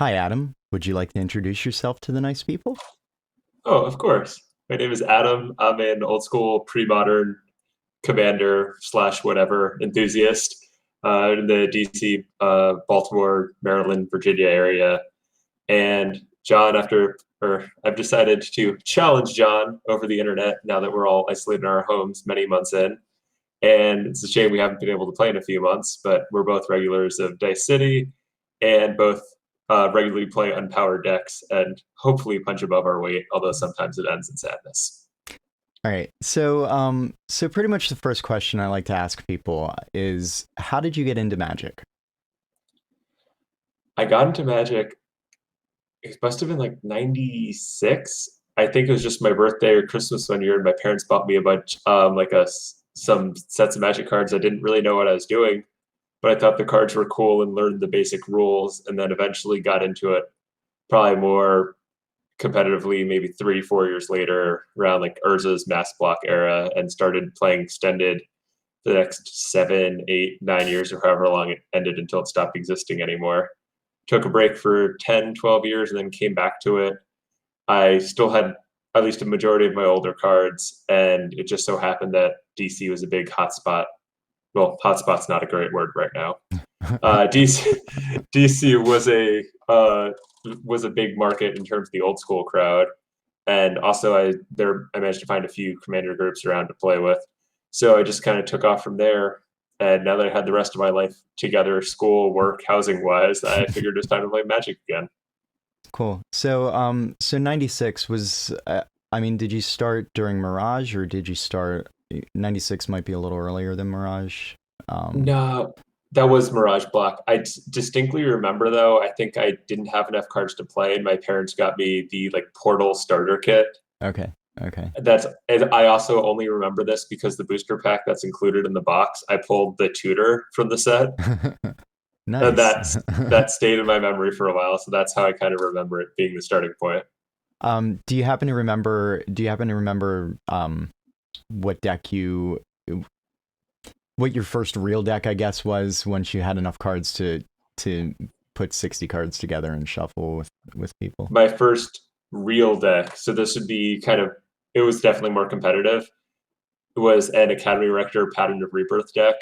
Hi, Adam. Would you like to introduce yourself to the nice people? Oh, of course. My name is Adam. I'm an old school pre-modern commander slash whatever enthusiast in the DC, Baltimore, Maryland, Virginia area. And John, I've decided to challenge John over the internet now that we're all isolated in our homes many months in. And it's a shame we haven't been able to play in a few months, but we're both regulars of Dice City and both regularly play unpowered decks and hopefully punch above our weight, although sometimes it ends in sadness. All right. So pretty much the first question I like to ask people is, how did you get into Magic? I got into Magic, it must have been like 96. I think it was just my birthday or Christmas one year, and my parents bought me a bunch, some sets of Magic cards. I didn't really know what I was doing, but I thought the cards were cool and learned the basic rules, and then eventually got into it probably more competitively maybe 3 4 years later around like Urza's mass block era and started playing extended for the next 7 8 9 years or however long it ended until it stopped existing anymore. Took a break for 10 12 years and then came back to it. I still had at least a majority of my older cards, and it just so happened that DC was a big hotspot. Well, hotspot's not a great word right now. DC was a big market in terms of the old school crowd, and also I managed to find a few commander groups around to play with. So I just kind of took off from there. And now that I had the rest of my life together, school, work, housing wise, I figured it's time to play Magic again. Cool. So 96 was, I mean, did you start during Mirage or did you start, 96 might be a little earlier than Mirage. Um, No, that was Mirage Block. Distinctly remember though, I think I didn't have enough cards to play, and my parents got me the like Portal starter kit. okay. Okay. And I also only remember this because the booster pack that's included in the box, I pulled the tutor from the set, and Nice. that stayed in my memory for a while. So that's how I kind of remember it being the starting point. Do you happen to remember, what deck you, what your first real deck, I guess, was once you had enough cards to put 60 cards together and shuffle with people. My first real deck, so this would be kind of, it was definitely more competitive. It was an Academy Rector Pattern of Rebirth deck,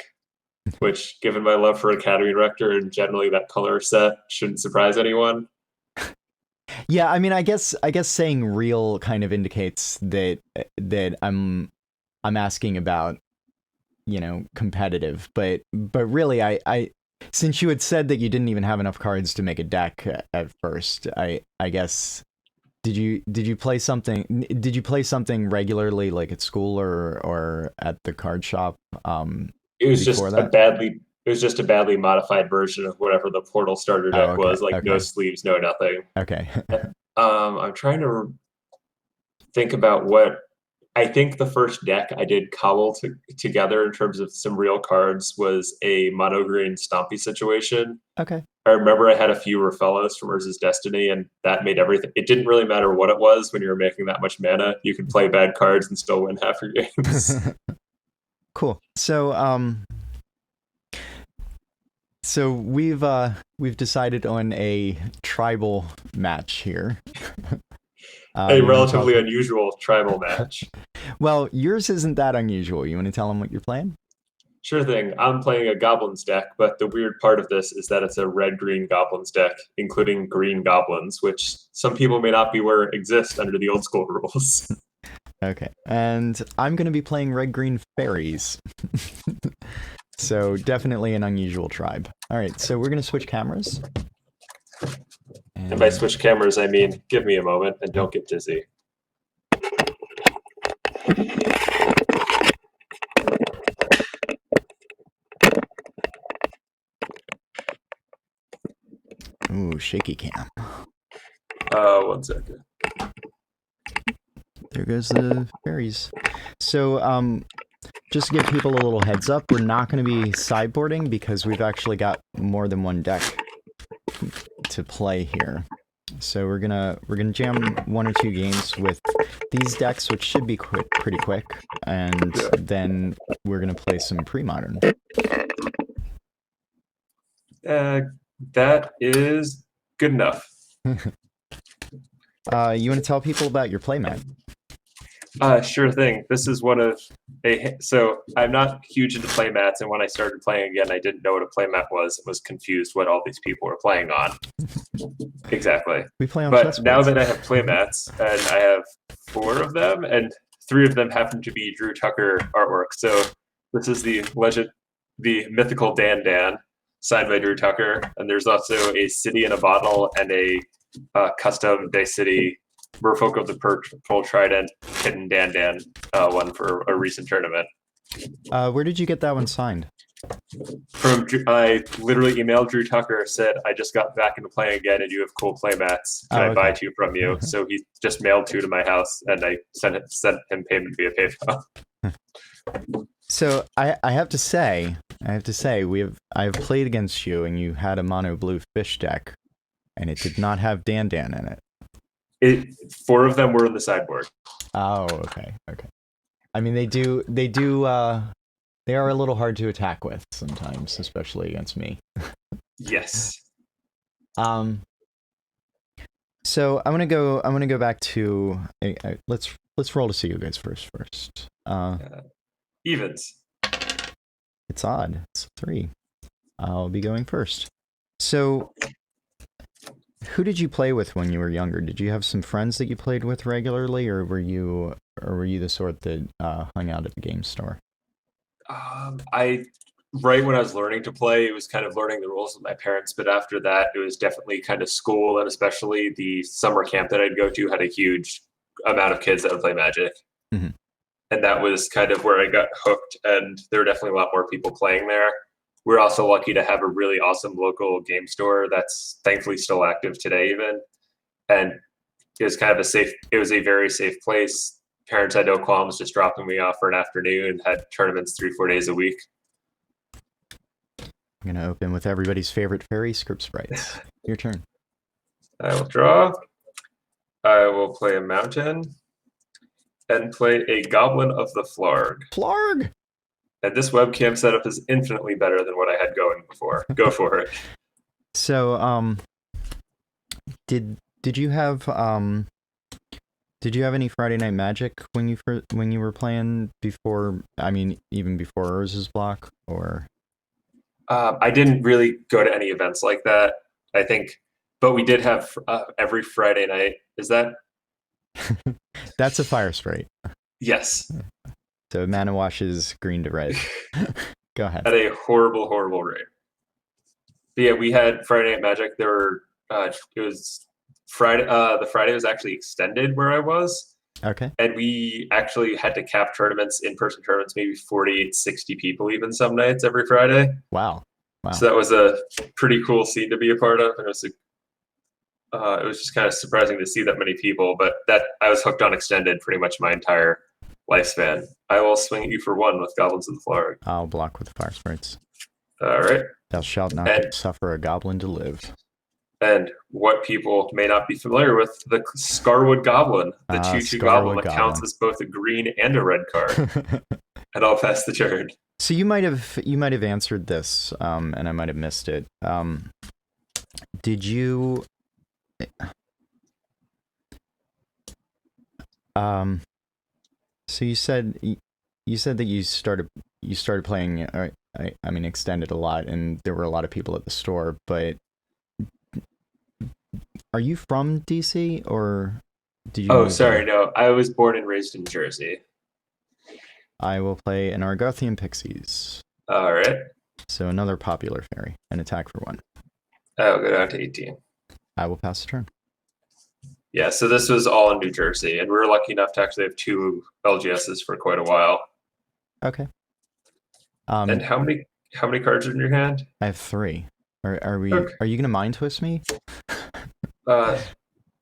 which, given my love for Academy Rector and generally that color set, shouldn't surprise anyone. Yeah, I mean, I guess saying real kind of indicates that I'm asking about, competitive, but really I since you had said that you didn't even have enough cards to make a deck at first, I guess did you play something regularly, like at school or at the card shop, It was before just a that? badly it was just a badly modified version of whatever the Portal starter Oh, deck okay. was, like no Okay. sleeves, no nothing. Okay. I'm trying to think about what I think the first deck I did together in terms of some real cards was a mono green Stompy situation. Okay. I remember I had a few Rafellos from Urza's Destiny, and that made everything. It didn't really matter what it was when you were making that much mana. You could play bad cards and still win half your games. Cool. So we've decided on a tribal match here. A You want to tell relatively them? unusual tribal match. Well, yours isn't that unusual. You want to tell them what you're playing? Sure thing. I'm playing a Goblins deck, but the weird part of this is that it's a red green Goblins deck, including green Goblins, which some people may not be aware exist under the old school rules. Okay. And I'm going to be playing red green fairies. So definitely an unusual tribe. All right. So we're going to switch cameras. And by And switch cameras, I mean give me a moment and don't get dizzy. ooh, shaky cam. 1 second. There goes the fairies. So just to give people a little heads up, we're not going to be sideboarding because we've actually got more than one deck to play here. So we're gonna jam one or two games with these decks, which should be pretty quick, and Yeah. then we're gonna play some pre-modern. Uh, that is Good enough. You want to tell people about your playmat? Sure thing. This is one of so I'm not huge into playmats, and when I started playing again, I didn't know what a playmat was confused what all these people were playing on. Exactly. We play on But chessboards. now that I have playmats, and I have 4 of them, and 3 of them happen to be Drew Tucker artwork. So this is the mythical Dan Dan, signed by Drew Tucker, and there's also a City in a Bottle and a custom Dice City Merfolk of the Pearl Trident hidden Dan Dan one for a recent tournament. Where did you get that one signed? I literally emailed Drew Tucker, said I just got back into playing again, and you have cool playmats. Can I buy 2 from you? So he just mailed 2 to my house, and I sent him payment via PayPal. So I have to say, I've played against you, and you had a mono blue fish deck, and it did not have Dan Dan in it. 4 of them were in the sideboard. Oh, okay. I mean, they are a little hard to attack with sometimes, especially against me. Yes. So I'm gonna go back to let's roll to see you guys first. Evens. It's odd. It's 3. I'll be going first. So, who did you play with when you were younger? Did you have some friends that you played with regularly, or were you the sort that hung out at the game store? Right when I was learning to play, it was kind of learning the rules with my parents. But after that, it was definitely kind of school, and especially the summer camp that I'd go to had a huge amount of kids that would play Magic. Mm-hmm. And that was kind of where I got hooked, and there were definitely a lot more people playing there. We're also lucky to have a really awesome local game store that's thankfully still active today even. And it was kind of it was a very safe place. Parents had no qualms just dropping me off for an afternoon, had tournaments 3-4 days a week. I'm going to open with everybody's favorite fairy, Script Sprites. Your turn. I will draw. I will play a mountain and play a Goblin of the Flarg. Flarg! And this webcam setup is infinitely better than what I had going before. Go for it. So, did you have any Friday Night Magic when you were playing before? I mean, even before Urz's block, or? I didn't really go to any events like that, I think, but we did have every Friday night. Is that? That's a Fire Sprite. Yes. So mana washes green to red. Go ahead. At a horrible, horrible rate. But yeah, we had Friday Night Magic. There were it was Friday. The Friday was actually extended where I was. Okay. And we actually had to cap tournaments, in-person tournaments, maybe 40, 60 people even some nights every Friday. Wow. So that was a pretty cool scene to be a part of. And it was just kind of surprising to see that many people, but that I was hooked on extended pretty much my entire lifespan. I will swing at you for 1 with Goblins of the Flarg. I'll block with Fire Sprites. All right. Thou shalt not suffer a goblin to live. And what people may not be familiar with, the Scarwood Goblin, the 2/2 goblin that counts as both a green and a red card. And I'll pass the turn. So you might have answered this, and I might have missed it. Did you? So you said that you started playing. I mean, extended a lot, and there were a lot of people at the store. But are you from DC, or did you? Oh, sorry, no. I was born and raised in Jersey. I will play an Argothian Pixies. All right. So another popular fairy, an attack for 1. I'll go down to 18. I will pass the turn. Yeah, so this was all in New Jersey, and we were lucky enough to actually have 2 LGSs for quite a while. Okay. And how many cards are in your hand? I have 3. Are we? Okay. Are you gonna mind twist me?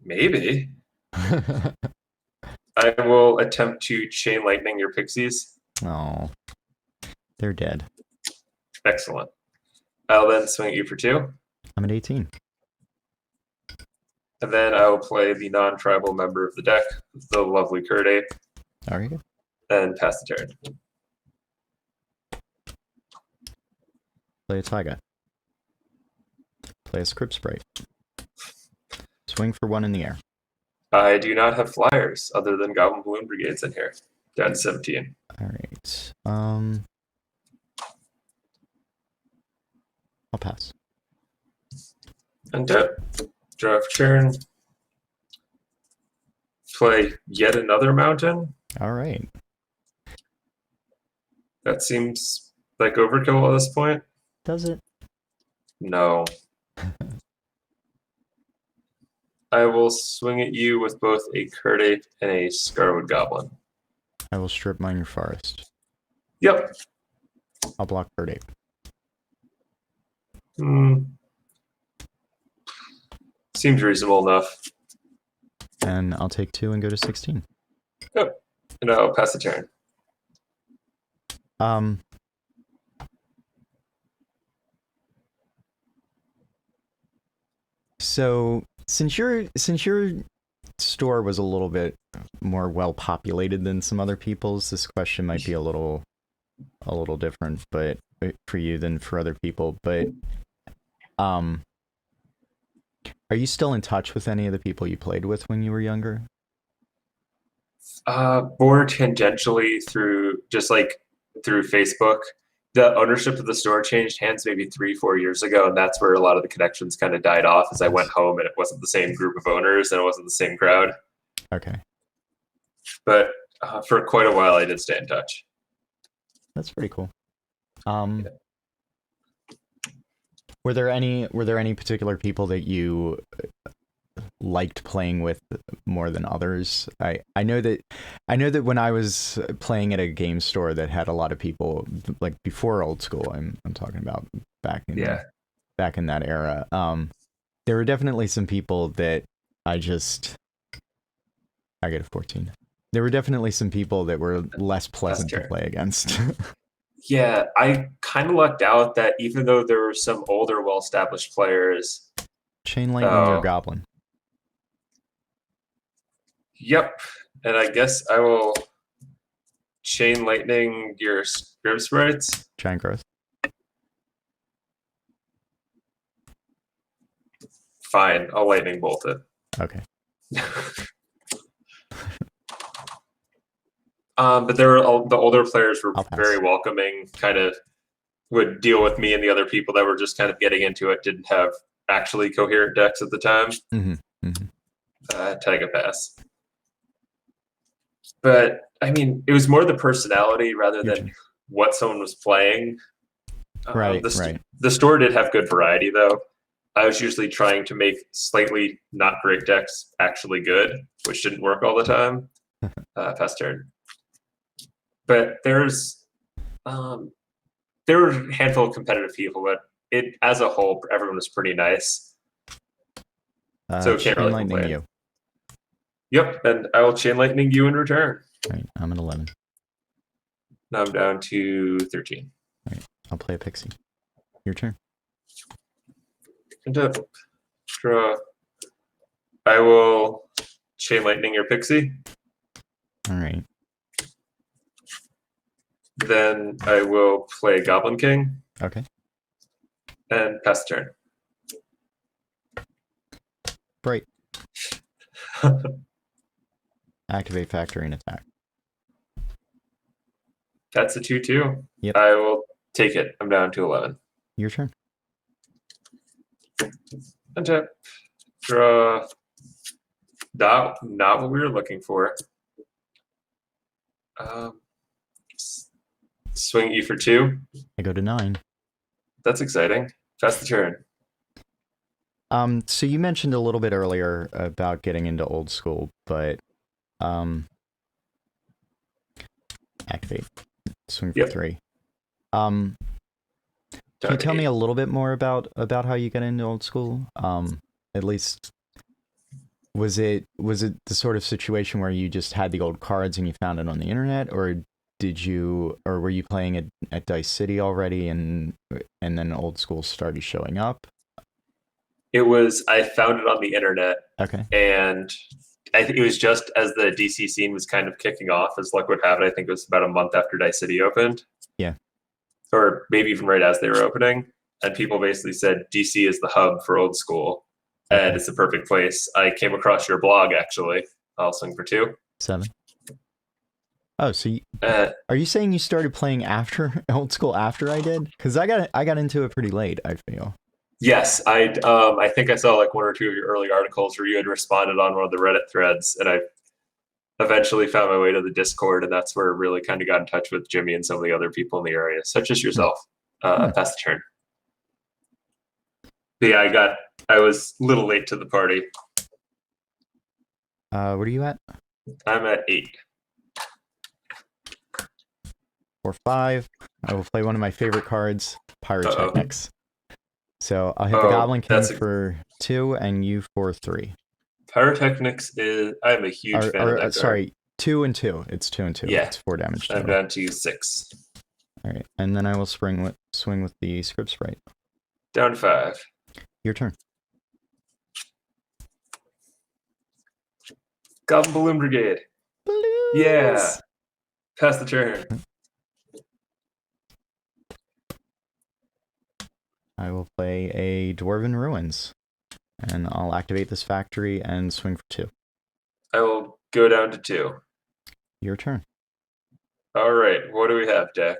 Maybe. I will attempt to chain lightning your pixies. Oh, they're dead. Excellent. I'll then swing at you for 2. I'm at 18. And then I will play the non-tribal member of the deck, the lovely Curdape. All right. And pass the turn. Play a Taiga. Play a Script Sprite. Swing for 1 in the air. I do not have flyers other than Goblin Balloon Brigades in here. Down to 17. All right. I'll pass. Untap. Draw for turn. Play yet another mountain. All right. That seems like overkill at this point. Does it? No. I will swing at you with both a Curd Ape and a Scarwood Goblin. I will strip mine your forest. Yep. I'll block Bird Ape. Seems reasonable enough. And I'll take 2 and go to 16. Yep. And I'll pass the turn. So since your store was a little bit more well populated than some other people's, this question might be a little different, but for you than for other people. But are you still in touch with any of the people you played with when you were younger? More tangentially through Facebook. The ownership of the store changed hands maybe 3-4 years ago, and that's where a lot of the connections kind of died off as I went home and it wasn't the same group of owners and it wasn't the same crowd. Okay. But for quite a while I did stay in touch. That's pretty cool. Yeah. Were there any particular people that you liked playing with more than others? I know that when I was playing at a game store that had a lot of people, like before old school, I'm talking about back in that era, there were definitely some people that I get a 14. There were definitely some people that were less pleasant to play against. Yeah, I kind of lucked out that even though there were some older, well-established players... Chain Lightning your Goblin. Yep, and I guess I will Chain Lightning your Grim Sprites. Giant Growth. Fine, I'll Lightning Bolt it. Okay. But there were the older players were very welcoming, kind of would deal with me and the other people that were just kind of getting into it, didn't have actually coherent decks at the time. Take a pass. But, I mean, it was more the personality rather than what someone was playing. Right. The store did have good variety, though. I was usually trying to make slightly not great decks actually good, which didn't work all the time. Pass turn. But there were a handful of competitive people, but as a whole, everyone was pretty nice. So can't really complain. You. Yep, and I will Chain Lightning you in return. All right, I'm at 11. Now I'm down to 13. All right, I'll play a Pixie. Your turn. Draw. I will Chain Lightning your Pixie. All right. Then I will play Goblin King. Okay. And pass the turn. Bright. Activate Factory and attack. That's a 2/2. Yep. I will take it. I'm down to 11. Your turn. Untap. Draw. Not what we were looking for. Swing you for 2. I go to 9. That's exciting. Pass the turn. So you mentioned a little bit earlier about getting into old school, but activate. Swing for 3. Can you tell me a little bit more about how you got into old school? At least was it the sort of situation where you just had the old cards and you found it on the internet, or were you playing at Dice City already and then old school started showing up? I found it on the internet. Okay. And I think it was just as the DC scene was kind of kicking off, as luck would have it. I think it was about a month after Dice City opened. Yeah. Or maybe even right as they were opening. And people basically said DC is the hub for old school. and it's the perfect place. I came across your blog, actually. I'll swing for 2. 7. Oh, so are you saying you started playing after old school after I did? Because I got into it pretty late, I feel. Yes, I think I saw like 1 or 2 of your early articles where you had responded on one of the Reddit threads, and I eventually found my way to the Discord, and that's where I really kind of got in touch with Jimmy and some of the other people in the area, such as yourself. Pass the turn. But yeah, I was a little late to the party. What are you at? I'm at 8. For 5, I will play one of my favorite cards, Pyrotechnics. So I'll hit the Goblin King for 2, and you for 3. Pyrotechnics is... I'm a huge fan of that card. Sorry, 2 and 2. It's 2 and 2. Yeah. It's 4 damage. I'm down to 6. All right, and then I will swing with the Script Sprite. Down to 5. Your turn. Goblin Balloon Brigade. Balloons! Yeah. Pass the turn. I will play a Dwarven Ruins, and I'll activate this factory and swing for 2. I will go down to 2. Your turn. All right. What do we have, deck?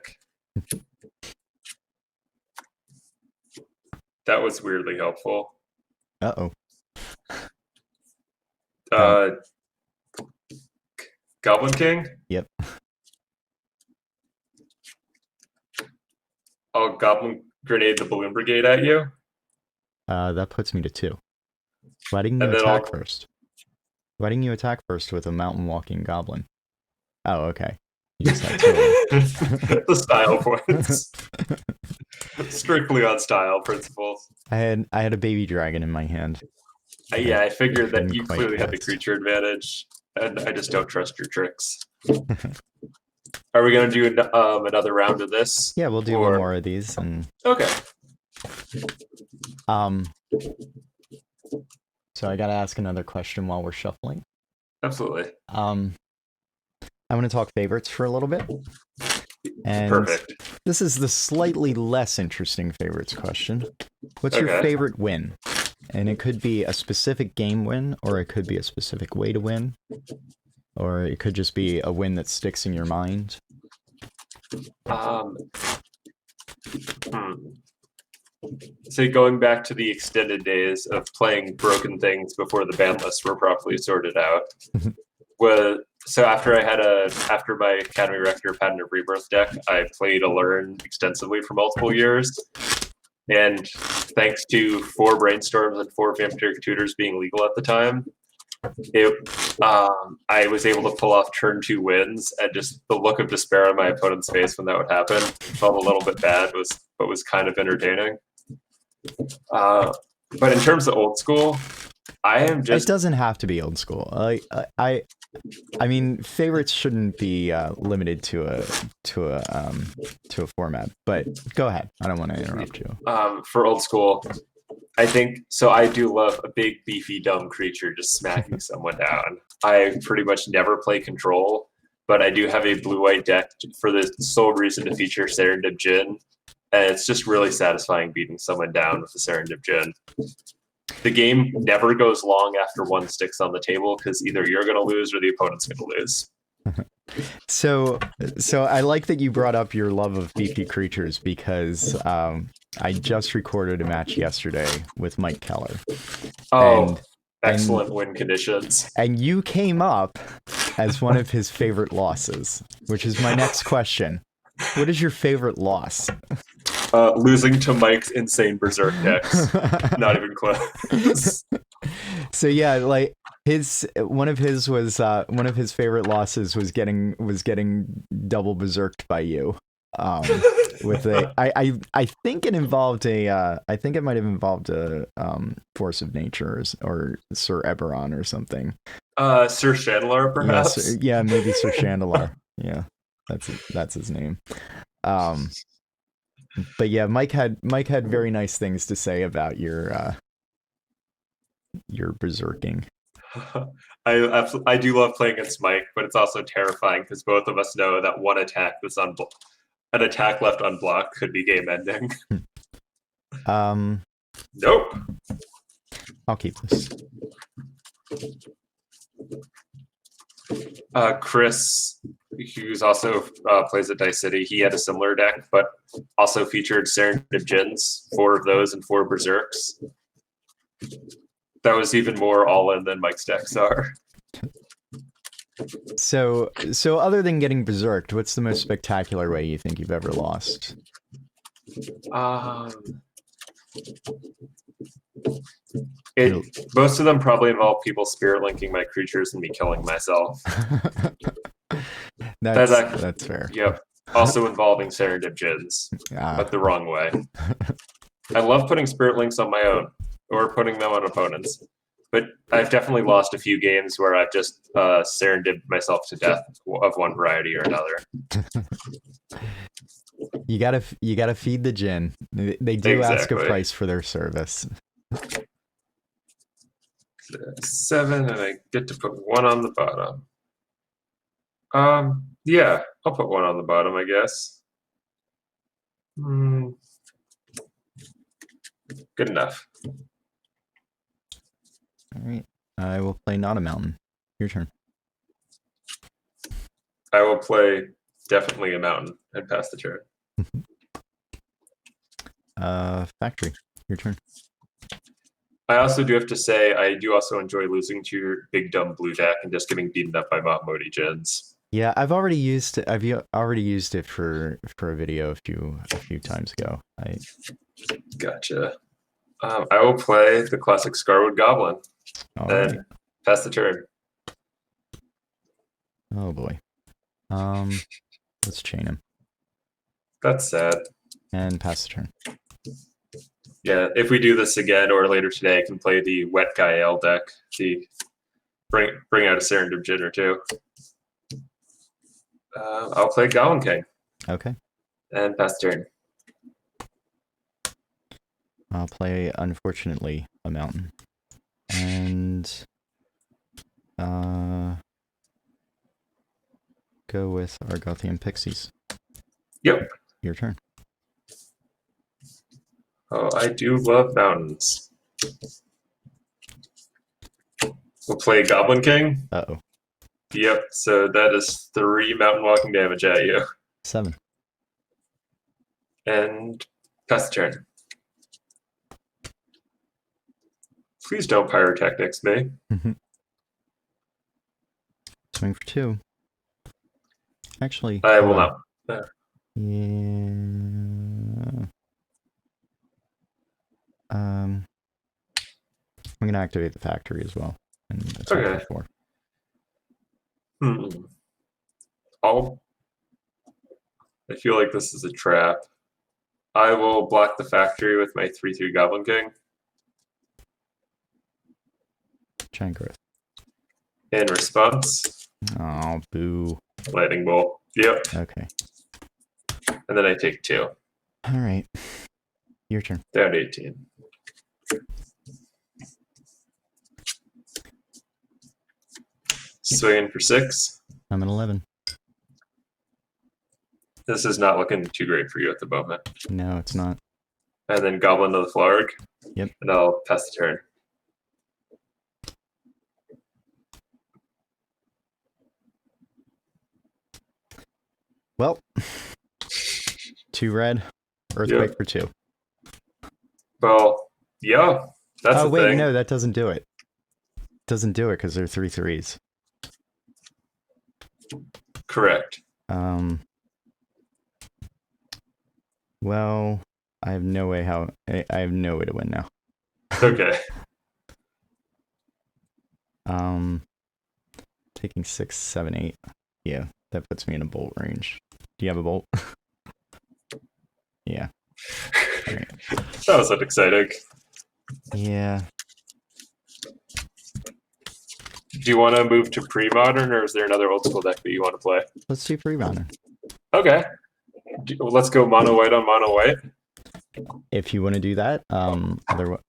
That was weirdly helpful. Uh-oh. Goblin King? Yep. I'll Goblin Grenade the Balloon Brigade at you. That puts me to 2. Why didn't you attack first? Why didn't you attack first with a mountain walking goblin? Oh, okay. You just had 2. The style points. Strictly on style principles. I had a baby dragon in my hand. Yeah, I figured that you clearly had the creature advantage, and I just don't trust your tricks. Are we going to do another round of this? Yeah, we'll do one more of these. And okay. So I got to ask another question while we're shuffling. Absolutely. I'm going to talk favorites for a little bit. And perfect. This is the slightly less interesting favorites question. What's your favorite win? And it could be a specific game win, or it could be a specific way to win, or it could just be a win that sticks in your mind. Say going back to the extended days of playing broken things before the ban lists were properly sorted out. So after my Academy Rector Patent of Rebirth deck, I played Learn extensively for multiple years. And thanks to 4 brainstorms and 4 vampiric tutors being legal at the time, I was able to pull off turn 2 wins, and just the look of despair on my opponent's face when that would happen felt a little bit bad, but was kind of entertaining. But in terms of old school, I am just... It doesn't have to be old school. I mean, favorites shouldn't be limited to a format. But go ahead. I don't want to interrupt you. For old school, I think so. I do love a big, beefy, dumb creature just smacking someone down. I pretty much never play control, but I do have a blue-white deck for the sole reason to feature Serendip Djinn, and it's just really satisfying beating someone down with the Serendip Djinn. The game never goes long after 1 sticks on the table, because either you're going to lose or the opponent's going to lose. So I like that you brought up your love of beefy creatures, because I just recorded a match yesterday with Mike Keller. Oh, excellent win conditions. And you came up as one of his favorite losses, which is my next question. What is your favorite loss? Losing to Mike's insane berserk decks. Not even close. So yeah, like one of his favorite losses was getting double berserked by you. With I think it involved I think it might have involved a Force of Nature or Sir Eberron or something. Sir Chandelar, perhaps. Yeah, maybe Sir Chandelar. Yeah, that's his name. But yeah, Mike had very nice things to say about your berserking. I do love playing against Mike, but it's also terrifying because both of us know that one attack an attack left unblocked could be game ending. Nope. I'll keep this. Chris, who's also plays at Dice City, he had a similar deck, but also featured Serendip Djinns, 4 of those and 4 Berserks. That was even more all-in than Mike's decks are. So other than getting berserked, what's the most spectacular way you think you've ever lost? Most of them probably involve people spirit linking my creatures and me killing myself. That's fair. Yep. Also involving Serendip Djinns, but the wrong way. I love putting spirit links on my own or putting them on opponents, but I've definitely lost a few games where I've just serendiped myself to death of one variety or another. You gotta feed the Djinn. They do ask a price for their service. 7, and I get to put 1 on the bottom. Yeah, I'll put 1 on the bottom, I guess. Good enough. All right, I will play Not a Mountain. Your turn. I will play definitely a mountain and pass the turn. Factory. Your turn. I also do have to say I do also enjoy losing to your big dumb blue deck and just getting beaten up by Modi Djinns. Yeah, I've already used it for a video a few times ago. Gotcha. I will play the classic Scarwood Goblin. All and right. Pass the turn. Oh boy. Let's chain him. That's sad. And pass the turn. Yeah, if we do this again or later today, I can play the Wet Guy L deck. Bring out a Serendip Djinn or 2. I'll play Goblin King. Okay. And pass the turn. I'll play, unfortunately, a mountain. And go with Argothian Pixies. Yep. Your turn. Oh, I do love mountains. We'll play Goblin King. Uh-oh. Yep, so that is 3 mountain walking damage at you. 7. And pass the turn. Please don't pyrotechnics me. Swing for 2. Actually, I will not. Yeah. I'm gonna activate the factory as well. And attack for 4. I feel like this is a trap. I will block the factory with my 3/3 Goblin King. Giant growth. In response. Oh, boo. Lightning bolt. Yep. Okay. And then I take 2. All right. Your turn. Down to 18. Swinging for 6. I'm at 11. This is not looking too great for you at the moment. No, it's not. And then Goblin to the Flarg. Yep. And I'll pass the turn. Well, 2 red. Earthquake for 2. Well, yeah. That's oh, wait, thing. no, that doesn't do it. Doesn't do it because they're 3/3s. Correct. Well, I have no way I have no way to win now. Okay. Taking 6, 7, 8. Yeah, that puts me in a bolt range. Do you have a bolt? Yeah. Right. That was exciting. Yeah. Do you want to move to Premodern, or is there another old school deck that you want to play? Let's do Premodern. Okay. Let's go mono white on mono white. If you want to do that,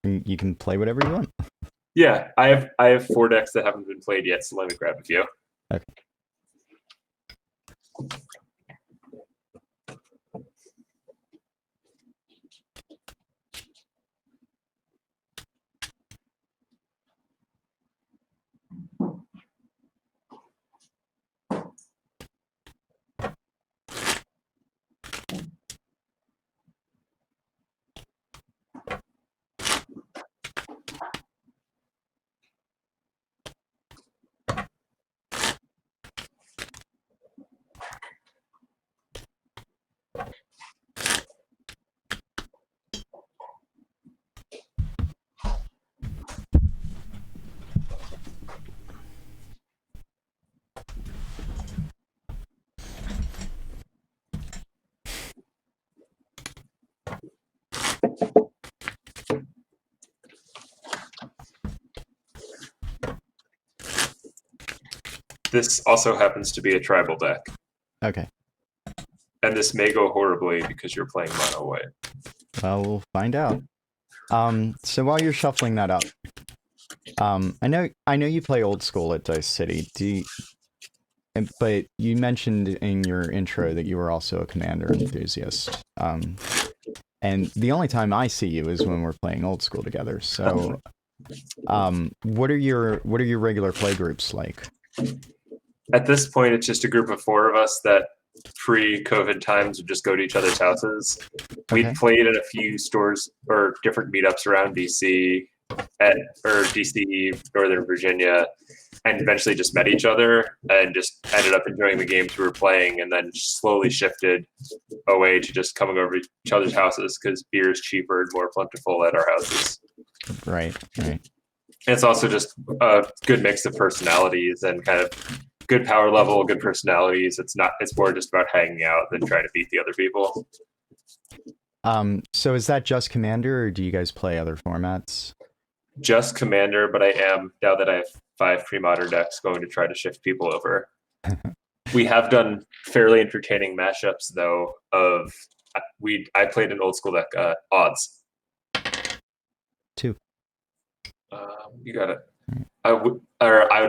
you can play whatever you want. Yeah, I have 4 decks that haven't been played yet, so let me grab a few. Okay. This also happens to be a tribal deck, Okay. and this may go horribly because you're playing mono white. Well, we'll find out. So while you're shuffling that up, I know you play old school at Dice City. But you mentioned in your intro that you were also a Commander enthusiast. And the only time I see you is when we're playing old school together. So, what are your regular play groups like? At this point, it's just a group of 4 of us that pre-COVID times would just go to each other's houses. Okay. We'd played at a few stores or different meetups around DC, DC, Northern Virginia, and eventually just met each other and just ended up enjoying the games we were playing, and then slowly shifted away to just coming over to each other's houses because beer is cheaper and more plentiful at our houses. Right. And it's also just a good mix of personalities and kind of good power level, good personalities. It's more just about hanging out than trying to beat the other people. So is that just Commander, or do you guys play other formats? Just Commander, but I am, now that I have 5 Premodern decks, going to try to shift people over. We have done fairly entertaining mashups, though, I played an old school deck, Odds. 2. You got it. I would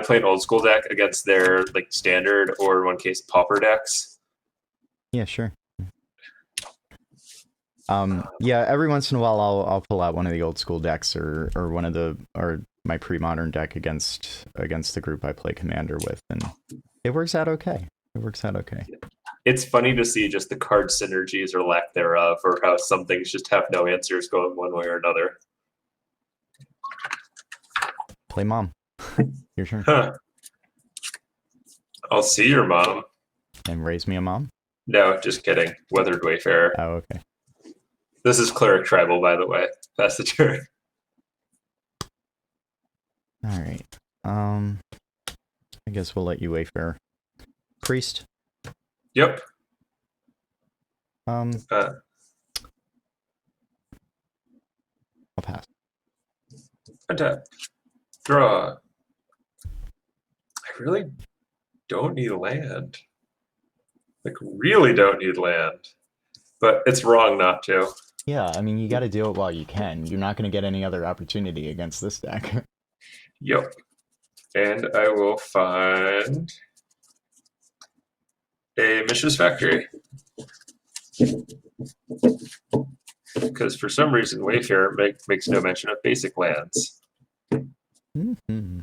play an old school deck against their like standard or in one case pauper decks. Yeah, sure. Yeah, every once in a while I'll pull out one of the old school decks or my pre-modern deck against the group I play Commander with, and it works out okay. It's funny to see just the card synergies or lack thereof, or how some things just have no answers going one way or another. Play Mom. Your turn. Huh. I'll see your mom. And raise me a mom? No, just kidding. Weathered Wayfarer. Oh, okay. This is Cleric Tribal, by the way. Pass the turn. All right. I guess we'll let you Wayfarer. Priest. Yep. I'll pass. Untap. Draw. I really don't need land. Like, really don't need land. But it's wrong not to. Yeah, I mean, you got to do it while you can. You're not going to get any other opportunity against this deck. Yep. And I will find a Mishra's Factory. Because for some reason, Wayfarer makes no mention of basic lands. Mm-hmm.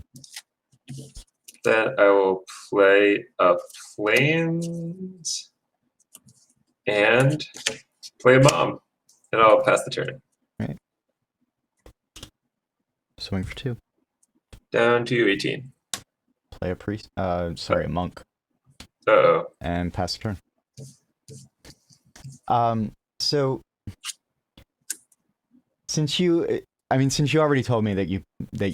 Then I will play a Plains and play a Mom. And I'll pass the turn. Right. Swing for 2. Down to 18. Play a priest. A monk. Uh-oh. And pass the turn. So since you already told me that you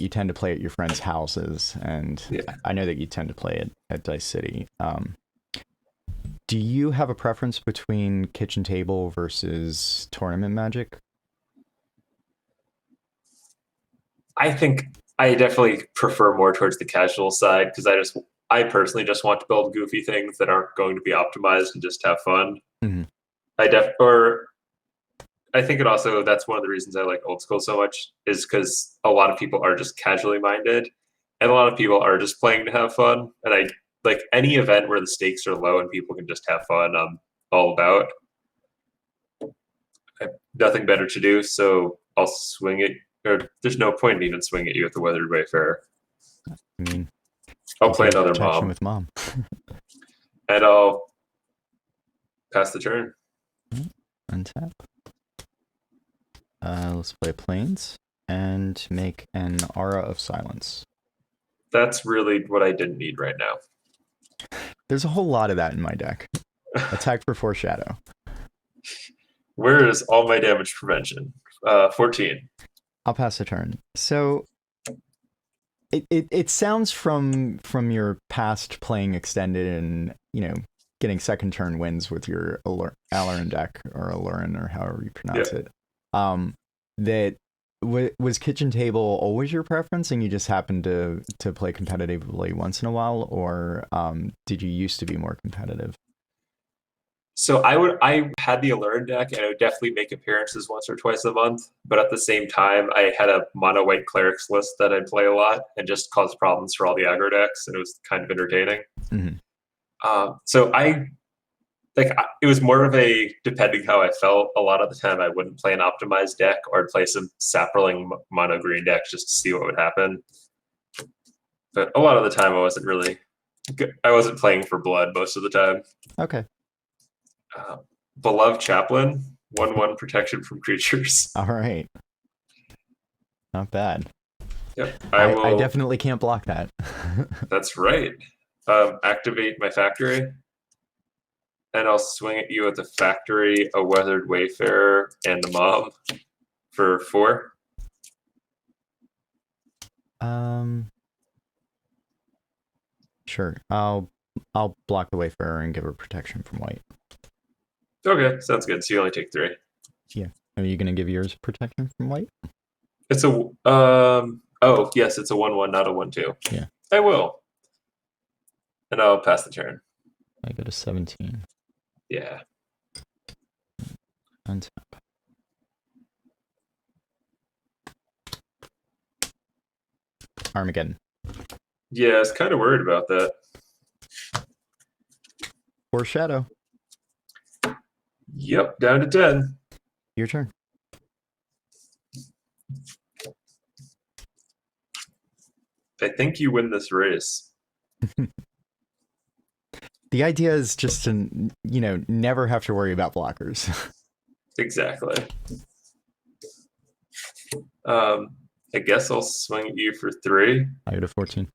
tend to play at your friends' houses, and yeah. I know that you tend to play at Dice City. Do you have a preference between kitchen table versus tournament Magic? I think I definitely prefer more towards the casual side because I personally just want to build goofy things that aren't going to be optimized and just have fun. Mm-hmm. I think it also, that's one of the reasons I like old school so much, is because a lot of people are just casually minded and a lot of people are just playing to have fun. And I like any event where the stakes are low and people can just have fun, I'm all about. I have nothing better to do, so I'll swing it. Or there's no point in even swinging at you with the Weathered Wayfarer. I mean, I'll play another Mom. With Mom. And I'll pass the turn. Untap. Let's play Plains and make an Aura of Silence. That's really what I didn't need right now. There's a whole lot of that in my deck. Attack for Foreshadow. Where is all my damage prevention? 14. I'll pass the turn. So it sounds from your past playing extended and getting second turn wins with your Alarin deck, or Alarin, or however you pronounce it. That Was kitchen table always your preference, and you just happened to play competitively once in a while, or did you used to be more competitive? So I had the Allure deck, and I would definitely make appearances once or twice a month. But at the same time, I had a mono white clerics list that I'd play a lot and just cause problems for all the aggro decks, and it was kind of entertaining. Mm-hmm. So it was more of a depending how I felt. A lot of the time, I wouldn't play an optimized deck, or I'd play some sapperling mono green deck just to see what would happen. But a lot of the time, I wasn't playing for blood most of the time. Okay. Beloved Chaplain, 1/1 protection from creatures. All right. Not bad. Yep, I definitely can't block that. That's right. Activate my factory, and I'll swing at you at the factory, a Weathered Wayfarer, and the mom for 4. Sure. I'll block the Wayfarer and give her protection from white. Okay, sounds good. So you only take 3. Yeah. Are you gonna give yours protection from white? It's a oh yes, it's a 1/1, not a 1/2. Yeah. I will, and I'll pass the turn. I go to 17. Yeah. Untap. Armageddon. Yeah, I was kind of worried about that. Foreshadow. Yep, down to 10. Your turn. I think you win this race. The idea is just to, never have to worry about blockers. Exactly. I guess I'll swing at you for 3. I go to 14.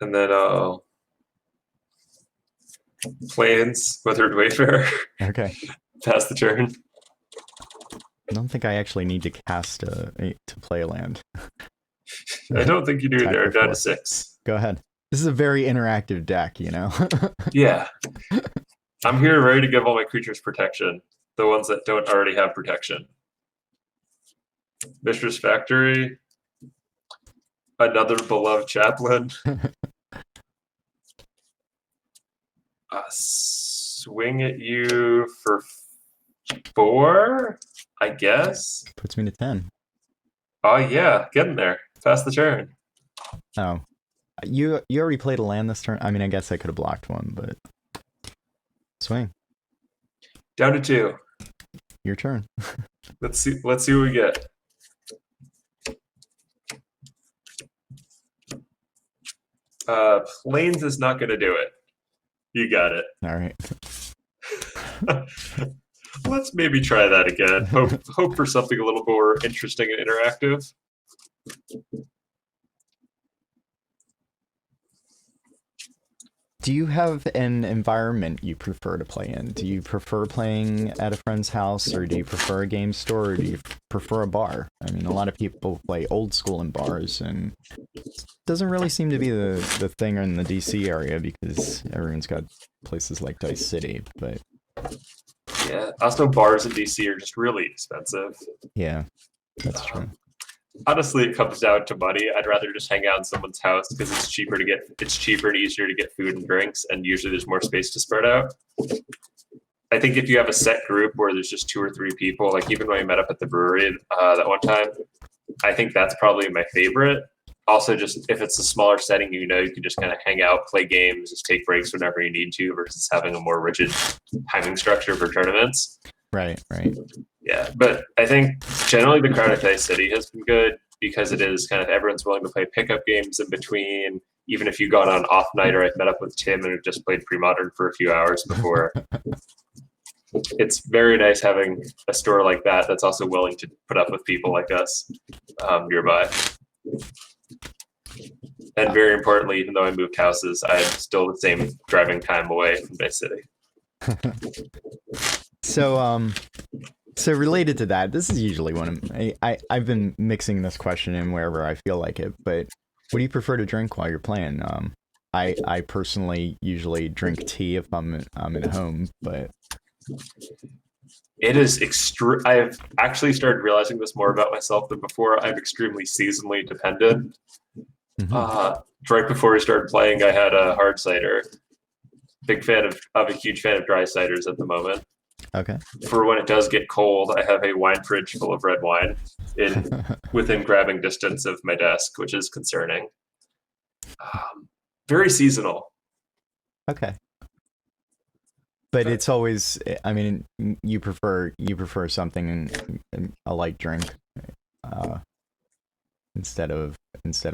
And then I'll Plains, Weathered Wayfarer. Okay. Pass the turn. I don't think I actually need to cast to play a land. I don't think you do Attack there. for Down 4. to 6. Go ahead. This is a very interactive deck, Yeah. I'm here ready to give all my creatures protection. The ones that don't already have protection. Mistress Factory. Another Beloved Chaplain. Swing at you for 4, I guess. Puts me to 10. Oh yeah, getting there. Pass the turn. Oh. You already played a land this turn? I mean, I guess I could have blocked one, but... Swing. Down to 2. Your turn. Let's see what we get. Plains is not going to do it. You got it. All right. Let's maybe try that again. Hope for something a little more interesting and interactive. Do you have an environment you prefer to play in? Do you prefer playing at a friend's house, or do you prefer a game store, or do you prefer a bar? I mean, a lot of people play old school in bars, and it doesn't really seem to be the thing in the DC area because everyone's got places like Dice City, but... Yeah, also bars in DC are just really expensive. Yeah, that's true. Honestly, it comes down to money. I'd rather just hang out in someone's house because it's cheaper and easier to get food and drinks, and usually there's more space to spread out. I think if you have a set group where there's just 2 or 3 people, like even when we met up at the brewery that one time, I think that's probably my favorite. Also, just if it's a smaller setting, you can just kind of hang out, play games, just take breaks whenever you need to, versus having a more rigid timing structure for tournaments. Right. Yeah, but I think generally the crowd at Dice City has been good because it is kind of everyone's willing to play pickup games in between. Even if you got on off night, or I've met up with Tim and have just played Premodern for a few hours before. It's very nice having a store like that that's also willing to put up with people like us nearby. And very importantly, even though I moved houses, I'm still the same driving time away from Dice City. So related to that, this is usually one of I've been mixing this question in wherever I feel like it, but what do you prefer to drink while you're playing? I personally usually drink tea if I'm at home, but It is I've actually started realizing this more about myself than before. I'm extremely seasonally dependent. Mm-hmm. Right before we started playing, I had a hard cider. Big fan of, I'm a huge fan of dry ciders at the moment. Okay. For when it does get cold, I have a wine fridge full of red wine within grabbing distance of my desk, which is concerning. Very seasonal. Okay. But it's always, I mean, you prefer something in a light drink uh, instead of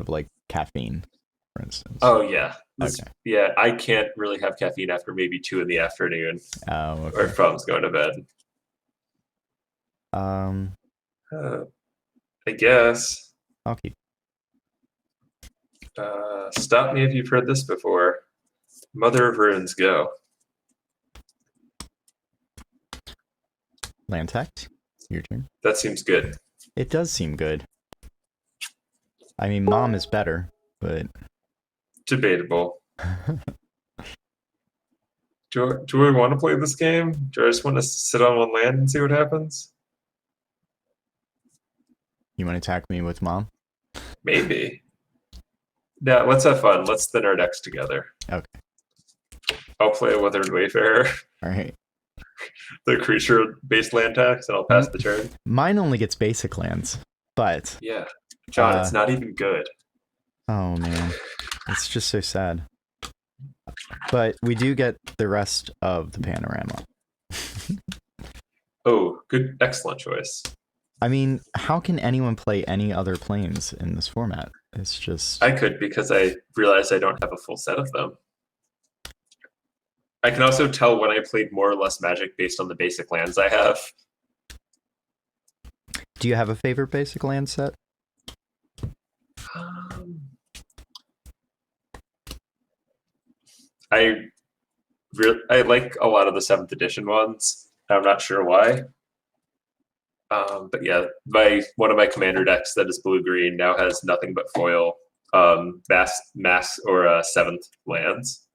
like caffeine, for instance. Oh yeah, Okay. yeah. I can't really have caffeine after maybe 2 in the afternoon, Okay. or if I was going to bed. Um, I guess. I'll keep Stop me if you've heard this before. Mother of Runes, go. land tax. Your turn. That seems good. It does seem good. I mean, mom is better, but Debatable. Do we want to play this game? Do I just want to sit on one land and see what happens? you want to attack me with mom? Maybe. Yeah, let's have fun. Let's thin our decks together. Okay. I'll play a Withered Wayfarer, All right. the creature-based land tax, and I'll pass the turn. Mine only gets basic lands, but Yeah. John, it's not even good. oh man, it's just so sad. But we do get the rest of the panorama. Oh, good, excellent choice. I mean, how can anyone play any other planes in this format? It's just... I could, because I realized I don't have a full set of them. I can also tell when I played more or less Magic based on the basic lands I have. Do you have a favorite basic land set? I like a lot of the 7th edition ones. I'm not sure why. But yeah, one of my commander decks that is blue-green now has nothing but foil, mass or 7th lands.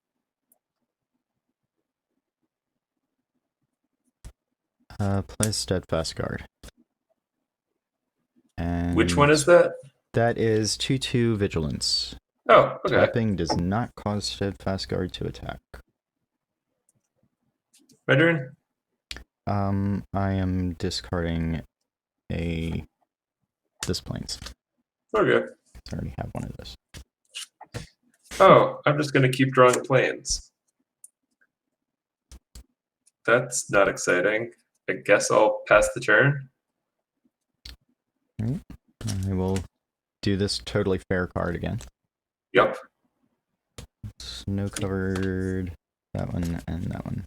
Play Steadfast Guard. And which one is that? That is 2/2 Vigilance. Oh, okay. Tapping does not cause Steadfast Guard to attack. My turn? I am discarding this planes. Okay. I already have one of this. Oh, I'm just going to keep drawing planes. That's not exciting. I guess I'll pass the turn. All right. I will do this totally fair card again. Yep. Snow covered, that one, and that one.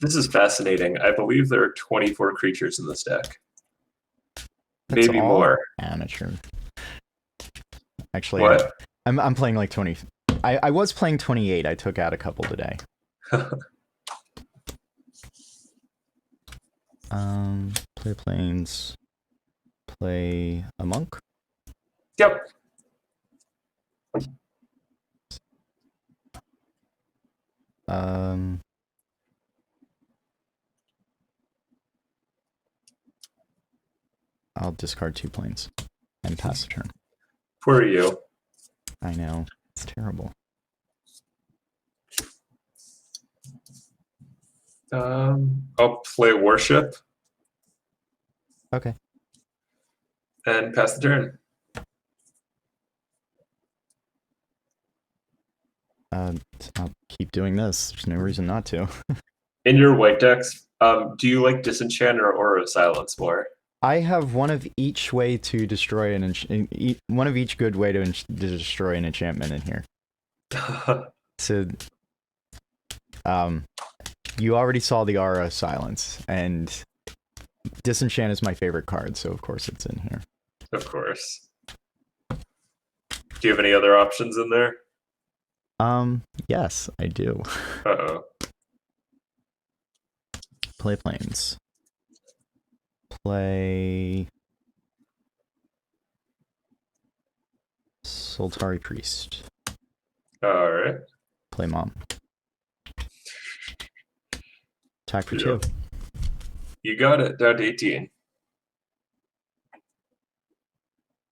This is fascinating. I believe there are 24 creatures in this deck. That's Maybe all more. Amateur. Actually, What? I'm playing like 20. I was playing 28. I took out a couple today. Play planes. Play a monk. Yep. I'll discard 2 planes and pass the turn. Poor you. I know. It's terrible. I'll play Worship Okay. and pass the turn. I'll keep doing this. There's no reason not to. In your white decks, do you like Disenchant or Aura of Silence more? I have one of each way to destroy one of each good way to destroy an enchantment in here. So, you already saw the Aura of Silence, and Disenchant is my favorite card, so of course it's in here. Of course. Do you have any other options in there? Yes, I do. Uh-oh. Play planes. Play Soltari Priest. All right. Play Mom. Attack for Yeah. 2. You got it. Down to 18.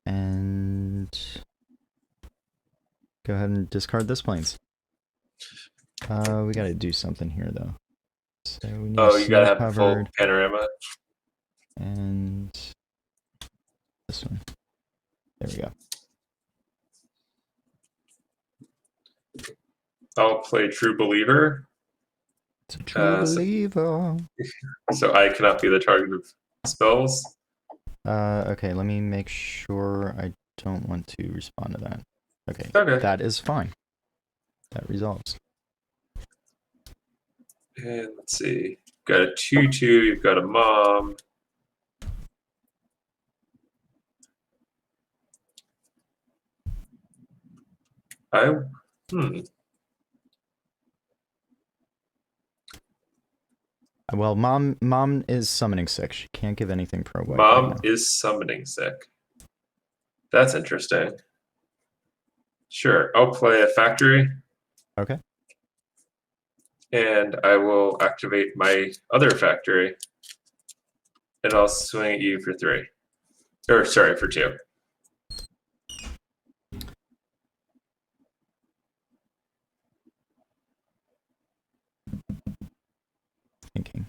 And go ahead and discard this plains. We gotta do something here though. So we need You gotta snow have the full covered panorama. and this one. There we go. I'll play True Believer. It's a true believer. So I cannot be the target of spells. Okay, let me make sure I don't want to respond to that. Okay, that is fine. That resolves. And let's see. Got a 2/2. You've got a mom. Well, mom is summoning sick. She can't give anything pro white. Mom is summoning sick. That's interesting. Sure, I'll play a factory. Okay. And I will activate my other factory. And I'll swing at you for 3. Or sorry, for 2. Thinking.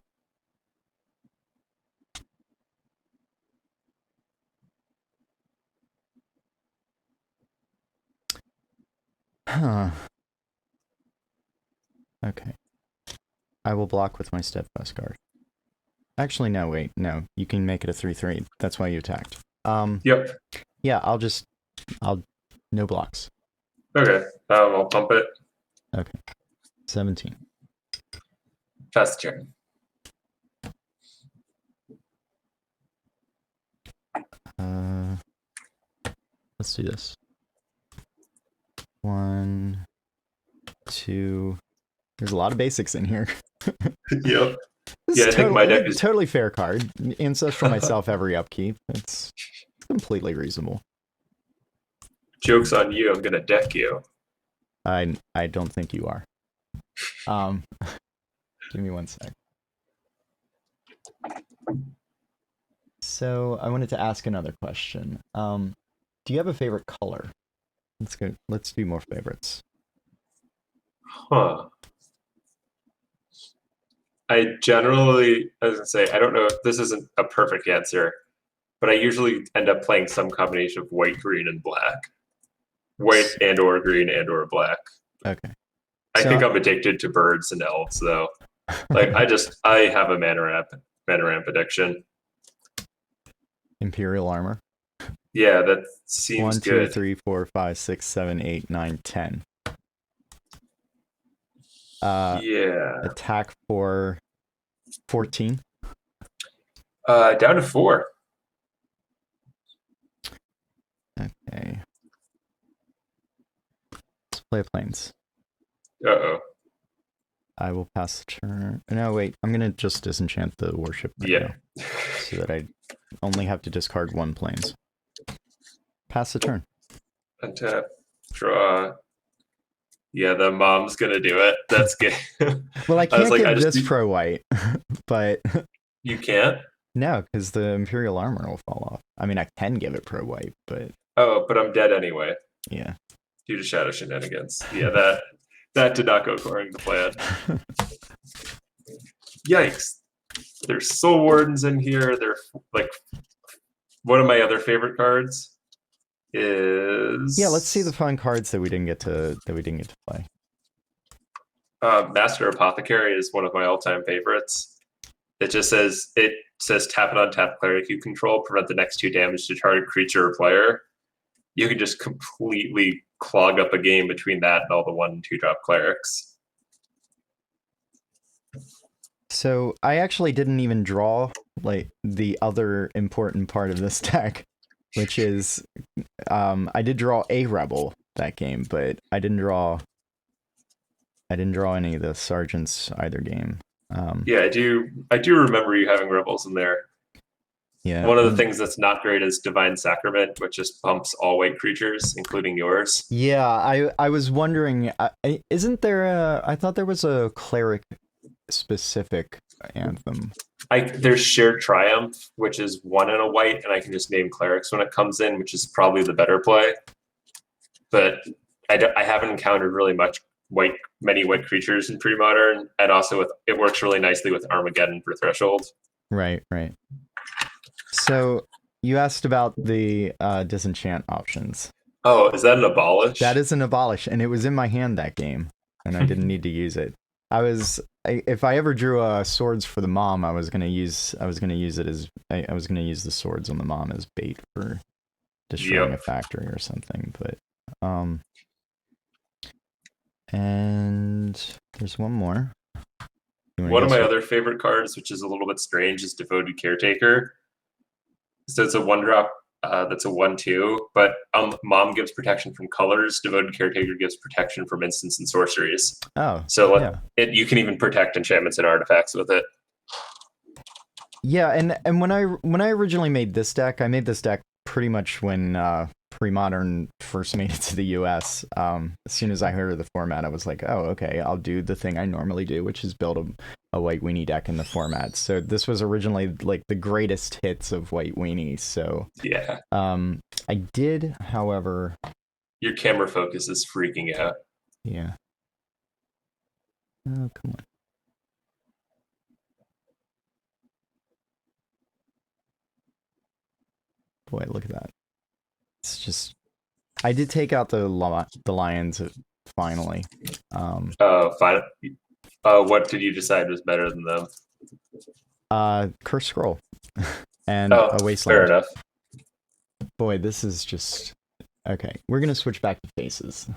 Huh. Okay. I will block with my steadfast guard. Actually, no, wait, no. You can make it a 3/3. That's why you attacked. Yep. Yeah, I'll no blocks. Okay. I'll pump it. Okay. 17. Fast turn. Let's do this. 1, 2. There's a lot of basics in here. Yep. Yeah, I think my deck is totally fair card. Ancestral myself every upkeep. It's completely reasonable. Joke's on you. I'm gonna deck you. I don't think you are. Give me 1 sec. So I wanted to ask another question. Do you have a favorite color? Let's go. Let's do more favorites. Huh. I generally, I was gonna say, I don't know if this isn't a perfect answer, but I usually end up playing some combination of white, green, and black. White and or green and or black. Okay. I think I'm addicted to birds and elves though. Like I have a mana ramp addiction. Imperial armor. Yeah, that seems 1, 2, good. 3, 4, 5, 6, 7, 8, 9, 10. Yeah. Attack for 14. Down to 4. Okay. Let's play plains. Uh-oh. I will pass the turn. No, wait. I'm gonna just disenchant the warship right now, so that I only have to discard 1 plains. Pass the turn. Untap. Draw. Yeah, the mom's gonna do it. That's good. Well, I can't give this pro white, but you can't. No, because the Imperial armor will fall off. I mean, I can give it pro white, but but I'm dead anyway. Yeah. Due to shadow shenanigans. Yeah, that did not go according to plan. Yikes! There's Soul Wardens in here. They're like one of my other favorite cards. Let's see the fun cards that we didn't get to play. Master Apothecary is one of my all-time favorites. It says tap it on tap cleric you control, prevent the next 2 damage to target creature or player. You can just completely clog up a game between that and all the 1 and 2 drop clerics. So I actually didn't even draw like the other important part of this deck, which is I did draw a rebel that game, but I didn't draw any of the sergeants either game. Yeah, I do remember you having rebels in there. Yeah. One of the things that's not great is Divine Sacrament, which just bumps all white creatures, including yours. Yeah, I was wondering, isn't there I thought there was a cleric specific Anthem. There's Shared Triumph, which is 1 and a white, and I can just name clerics when it comes in, which is probably the better play. But I haven't encountered really many white creatures in Premodern, and also it works really nicely with Armageddon for Threshold. Right. So you asked about the disenchant options. Oh, is that an abolish? That is an abolish, and it was in my hand that game, and I didn't need to use it. If I ever drew swords for the mom, I was gonna use the swords on the mom as bait for destroying a factory or something. But and there's one more. One of my other favorite cards, which is a little bit strange, is Devoted Caretaker. So it's a 1-drop that's a 1/2, but Mom gives protection from colors. Devoted Caretaker gives protection from instants and sorceries. Oh, so you can even protect enchantments and artifacts with it. Yeah, and when I originally made this deck, I made this deck pretty much when Premodern first made it to the US. As soon as I heard of the format, I was like, oh, okay, I'll do the thing I normally do, which is build a White Weenie deck in the format. So this was originally like the greatest hits of White Weenie. So yeah, I did, however. Your camera focus is freaking out. Yeah. Oh, come on. Boy, look at that. It's just, I did take out the lions finally. Fine. What did you decide was better than them? Curse Scroll and a Wasteland. Fair enough. Boy, this is just okay. We're gonna switch back to faces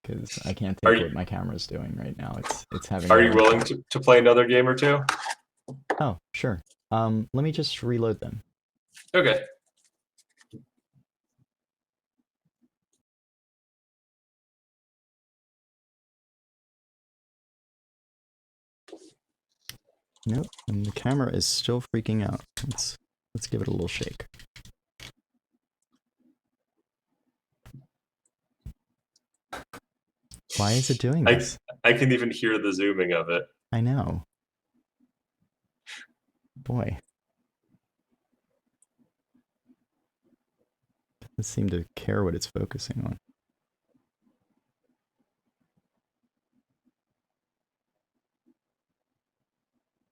because I can't think what my camera's doing right now. It's having. Are you willing to play another game or two? Oh, sure. Let me just reload them. Okay. Nope, and the camera is still freaking out. Let's give it a little shake. Why is it doing this? I can even hear the zooming of it. I know. Boy. Doesn't seem to care what it's focusing on.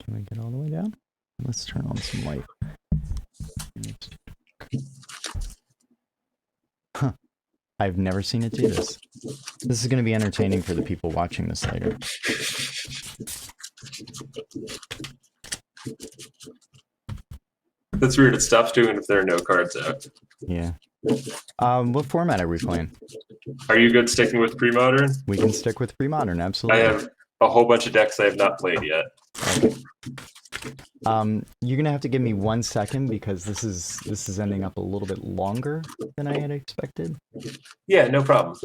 Can we get all the way down? Let's turn on some light. Huh. I've never seen it do this. This is going to be entertaining for the people watching this later. That's weird. It stops doing if there are no cards out. Yeah. What format are we playing? Are you good sticking with Premodern? We can stick with Premodern, absolutely. I have a whole bunch of decks I have not played yet. Okay. You're gonna have to give me 1 second because this is ending up a little bit longer than I had expected. Yeah, no problem.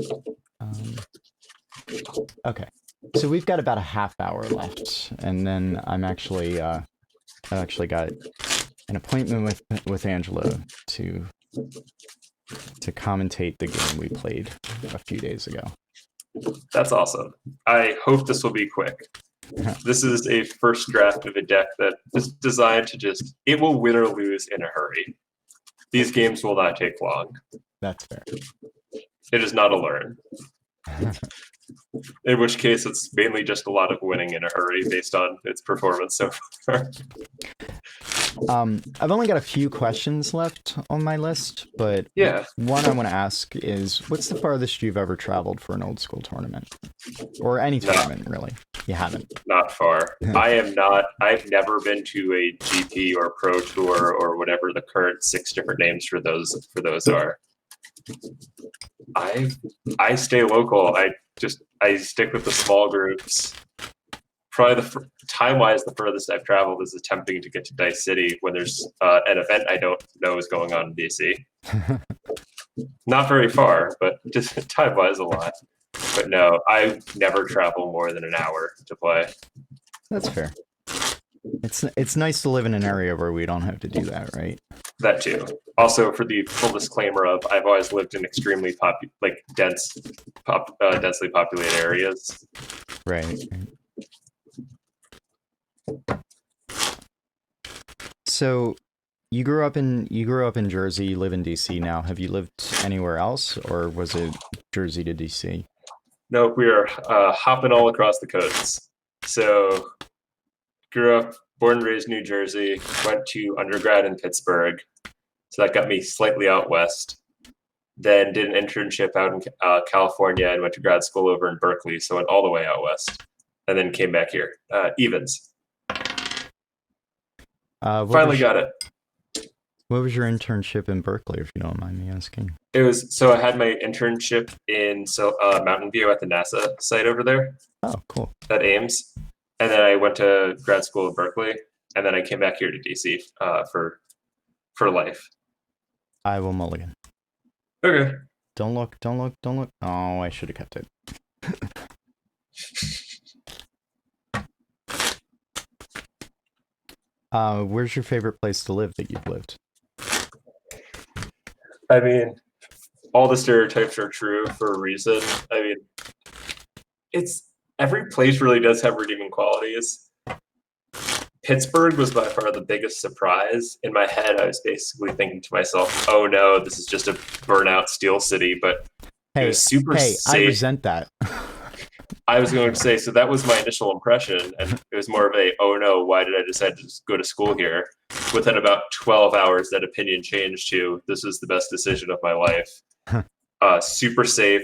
Okay, so we've got about a half hour left, and then I've actually got an appointment with Angelo to commentate the game we played a few days ago. That's awesome. I hope this will be quick. This is a first draft of a deck that is designed to it will win or lose in a hurry. These games will not take long. That's fair. It is not a learn. In which case, it's mainly just a lot of winning in a hurry based on its performance so far. I've only got a few questions left on my list, but yeah. One I want to ask is, what's the farthest you've ever traveled for an old school tournament? Or any tournament, really? You haven't? Not far. I've never been to a GP or Pro Tour or whatever the current 6 different names for those are. I stay local. I stick with the small groups. Probably time-wise, the furthest I've traveled is attempting to get to Dice City when there's an event I don't know is going on in DC. Not very far, but just time-wise a lot. But no, I never travel more than an hour to play. That's fair. It's nice to live in an area where we don't have to do that, right? That too. Also, for the full disclaimer of, I've always lived in extremely densely populated areas. Right. So you grew up in Jersey, you live in DC now. Have you lived anywhere else, or was it Jersey to DC? No, we are hopping all across the coasts. So grew up, born and raised New Jersey, went to undergrad in Pittsburgh. So that got me slightly out west. Then did an internship out in California and went to grad school over in Berkeley. So went all the way out west. And then came back here. Evans. Finally got it. What was your internship in Berkeley, if you don't mind me asking? It was, so I had my internship in Mountain View at the NASA site over there. Oh, cool. At Ames. And then I went to grad school in Berkeley. And then I came back here to DC for life. I will mulligan. Okay. Don't look. Oh, I should have kept it. Where's your favorite place to live that you've lived? I mean, all the stereotypes are true for a reason. I mean, every place really does have redeeming qualities. Pittsburgh was by far the biggest surprise. In my head, I was basically thinking to myself, oh no, this is just a burnout steel city, but it was super safe. I resent that. I was going to say, so that was my initial impression, and it was more of a, oh no, why did I decide to just go to school here? Within about 12 hours, that opinion changed to, this is the best decision of my life. Super safe,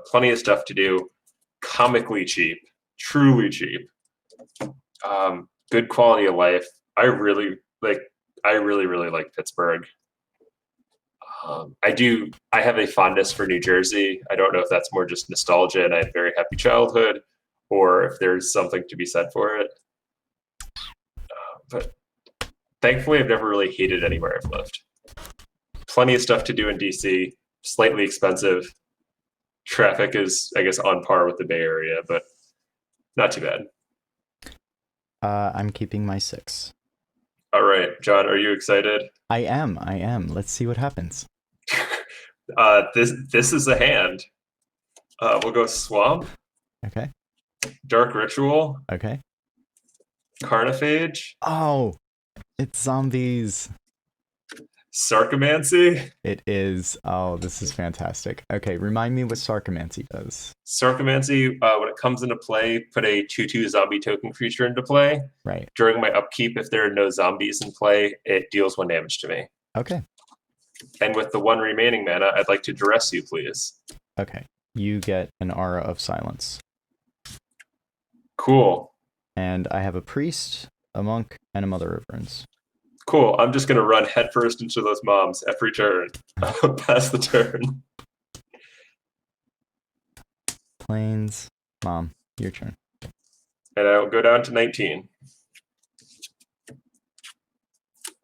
plenty of stuff to do, comically cheap, truly cheap, good quality of life. I really like Pittsburgh. I have a fondness for New Jersey. I don't know if that's more just nostalgia and I had a very happy childhood, or if there's something to be said for it. But thankfully, I've never really hated anywhere I've lived. Plenty of stuff to do in DC, slightly expensive. Traffic is, I guess, on par with the Bay Area, but not too bad. I'm keeping my 6. All right, John, are you excited? I am. Let's see what happens. This is a hand. We'll go Swamp. Okay. Dark Ritual. Okay. Carnophage. Oh, it's zombies. Sarcomancy. It is. Oh, this is fantastic. Okay, remind me what Sarcomancy does. Sarcomancy, when it comes into play, put a 2/2 zombie token creature into play. Right. During my upkeep, if there are no zombies in play, it deals 1 damage to me. Okay. And with the 1 remaining mana, I'd like to duress you, please. Okay. You get an Aura of Silence. Cool. And I have a priest, a monk, and a Mother of Runes. Cool. I'm just going to run headfirst into those moms every turn. Pass the turn. Plains. Mom, your turn. And I'll go down to 19.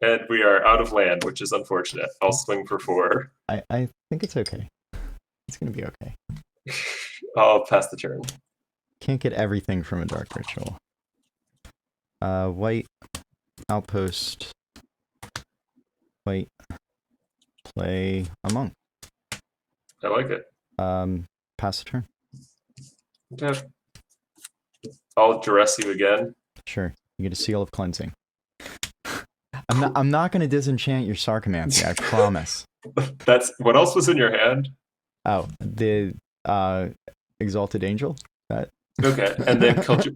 And we are out of land, which is unfortunate. I'll swing for 4. I think it's okay. It's going to be okay. I'll pass the turn. Can't get everything from a Dark Ritual. White. Outpost. White. Play a monk. I like it. Pass the turn. Okay. I'll duress you again. Sure. You get a Seal of Cleansing. I'm not going to disenchant your Sarcomancy, I promise. That's what else was in your hand? Oh, the Exalted Angel? Okay, and then culture.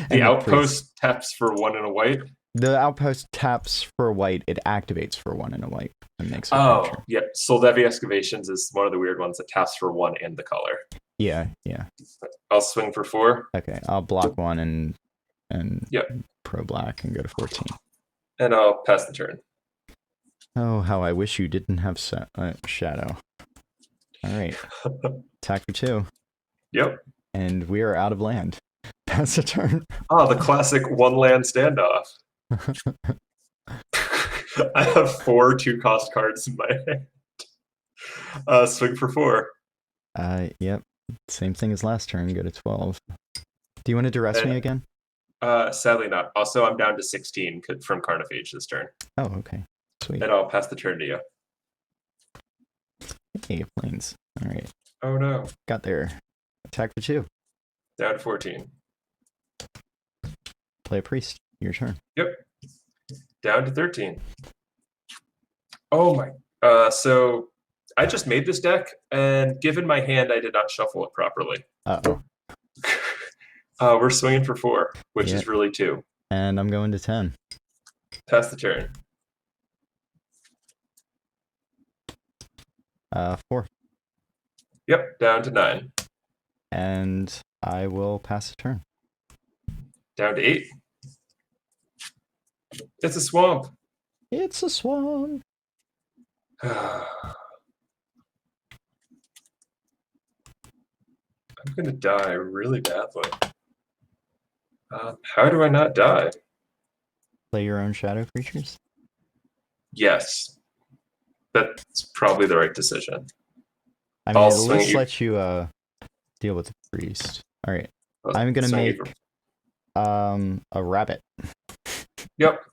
The outpost taps for 1 and a white. The outpost taps for a white. It activates for 1 and a white and makes a creature. Yeah. Soldevi Excavations is one of the weird ones that taps for 1 and the color. Yeah. I'll swing for 4. Okay, I'll block 1 and yep. Pro black and go to 14. And I'll pass the turn. Oh, how I wish you didn't have Shadow. All right. Attack for 2. Yep. And we are out of land. Pass the turn. Oh, the classic 1 land standoff. I have 4 2-cost cards in my hand. Swing for 4. Yep. Same thing as last turn. Go to 12. Do you want to duress me again? Sadly not. Also, I'm down to 16 from Carnophage this turn. Oh, okay. Sweet. And I'll pass the turn to you. Hey, Plains. All right. Oh no. Got there. Attack for 2. Down to 14. Play a priest. Your turn. Yep. Down to 13. Oh my. So I just made this deck, and given my hand, I did not shuffle it properly. Uh-oh. We're swinging for 4, which is really 2. And I'm going to 10. Pass the turn. 4. Yep, down to 9. And I will pass the turn. Down to 8. It's a swamp. It's a swamp. I'm gonna die really badly. How do I not die? Play your own shadow creatures? Yes. That's probably the right decision. I mean, at least let you deal with the priest. Alright. I'm gonna make a rabbit. Yep.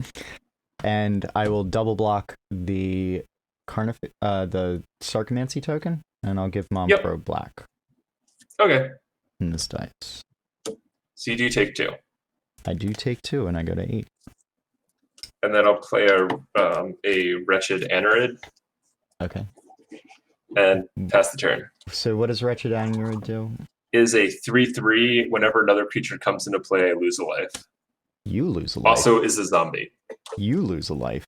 And I will double block the the Sarcomancy token, and I'll give Mom Pro black. Okay. In this dice. So you do take 2. I do take 2, and I go to 8. And then I'll play a Wretched Anerid. Okay. And pass the turn. So what does Wretched Anerid do? Is a 3/3. Whenever another creature comes into play, I lose a life. You lose a life. Also is a zombie. You lose a life.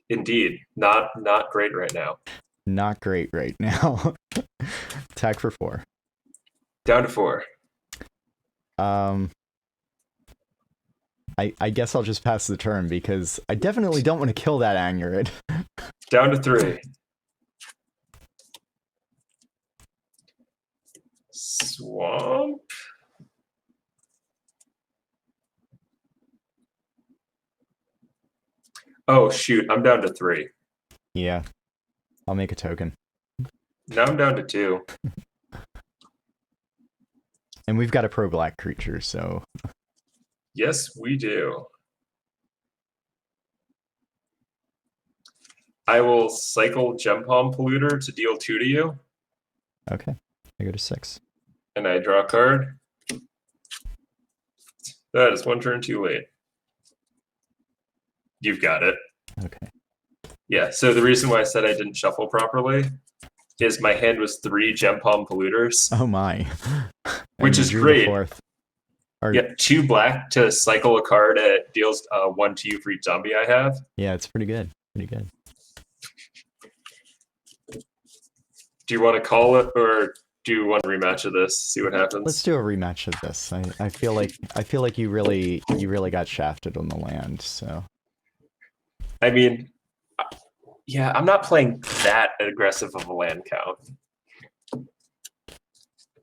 Indeed. Not great right now. Not great right now. Attack for 4. Down to 4. I guess I'll just pass the turn because I definitely don't want to kill that Anerid. Down to 3. Swamp. Oh shoot, I'm down to 3. Yeah. I'll make a token. Now I'm down to 2. And we've got a pro black creature, so yes, we do. I will cycle Gem Palm Polluter to deal 2 to you. Okay. I go to 6. And I draw a card. That is 1 turn too late. You've got it. Okay. Yeah, so the reason why I said I didn't shuffle properly is my hand was 3 Gem Palm Polluters. Oh my. Which is great. Or... Yeah, 2 black to cycle a card that deals 1 to you for each zombie I have. Yeah, it's pretty good. Pretty good. Do you want to call it, or do you want a rematch of this? See what happens. Let's do a rematch of this. I feel like you really got shafted on the land. So. I mean, yeah, I'm not playing that aggressive of a land count.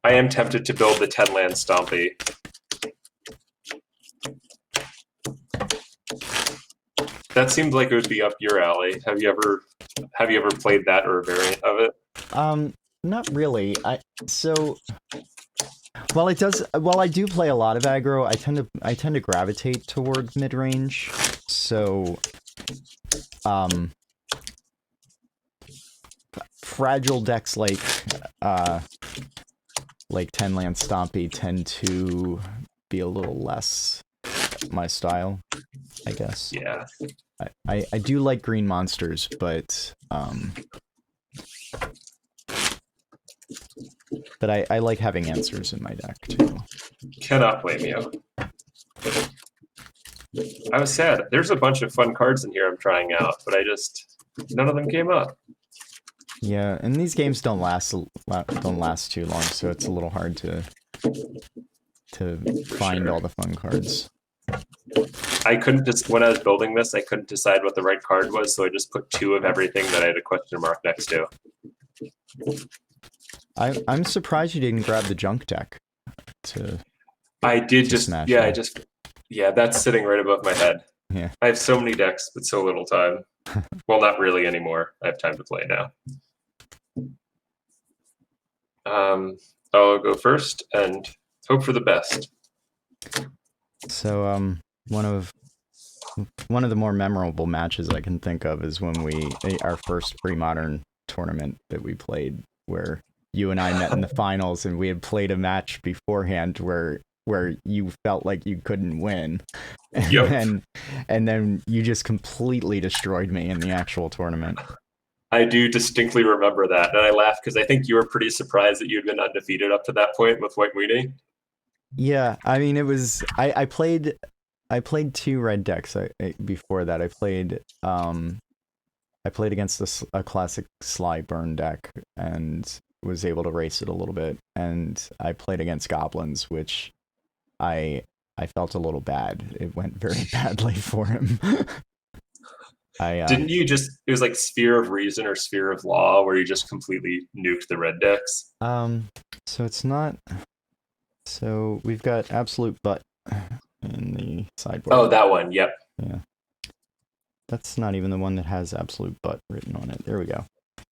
I am tempted to build the 10 land Stompy. That seemed like it would be up your alley. Have you ever played that or a variant of it? Not really. While I do play a lot of aggro, I tend to gravitate toward mid range. So, fragile decks like 10 land Stompy tend to be a little less my style, I guess. Yeah. I do like green monsters, but I like having answers in my deck too. Cannot blame you. I was sad. There's a bunch of fun cards in here I'm trying out, but none of them came up. Yeah, and these games don't last too long, so it's a little hard to find all the fun cards. I couldn't when I was building this, I couldn't decide what the right card was, so I just put 2 of everything that I had a question mark next to. I'm surprised you didn't grab the junk deck. I did just smash that's sitting right above my head. Yeah. I have so many decks, but so little time. Well, not really anymore. I have time to play now. I'll go first and hope for the best. So, one of the more memorable matches I can think of is when our first Premodern tournament that we played, where you and I met in the finals, and we had played a match beforehand where where you felt like you couldn't win, and Yep. then you just completely destroyed me in the actual tournament. I do distinctly remember that, and I laughed because I think you were pretty surprised that you had been undefeated up to that point with White Weenie. Yeah, I mean, it was I played 2 red decks before that. I played against a classic Sly Burn deck and was able to race it a little bit, and I played against Goblins, which I felt a little bad. It went very badly for him. Didn't you just? It was like Sphere of Reason or Sphere of Law, where you just completely nuked the red decks. So it's not. So we've got Absolute Butt in the sideboard. Oh, that one. Yep. Yeah. That's not even the one that has Absolute Butt written on it. There we go.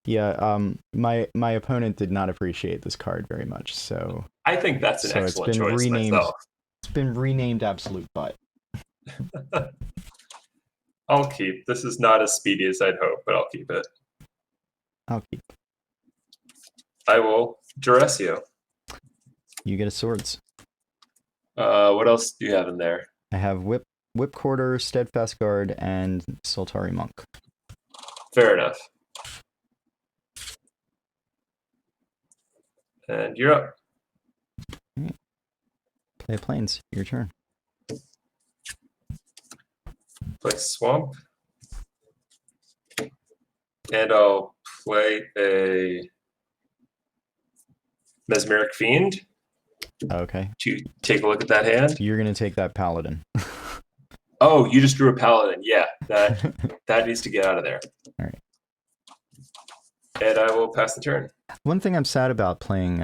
Yeah, my opponent did not appreciate this card very much, so I think that's an excellent choice myself. It's been renamed Absolute Butt. I'll keep. This is not as speedy as I'd hope, but I'll keep it. I'll keep. I will duress you. You get a swords. What else do you have in there? I have Whip Quarter, Steadfast Guard, and Soltari Monk. Fair enough. And you're up. Right. Play Plains. Your turn. Play Swamp. And I'll play a Mesmeric Fiend. Okay. To take a look at that hand. You're gonna take that Paladin. Oh, you just drew a Paladin. Yeah, that needs to get out of there. All right. And I will pass the turn. One thing I'm sad about playing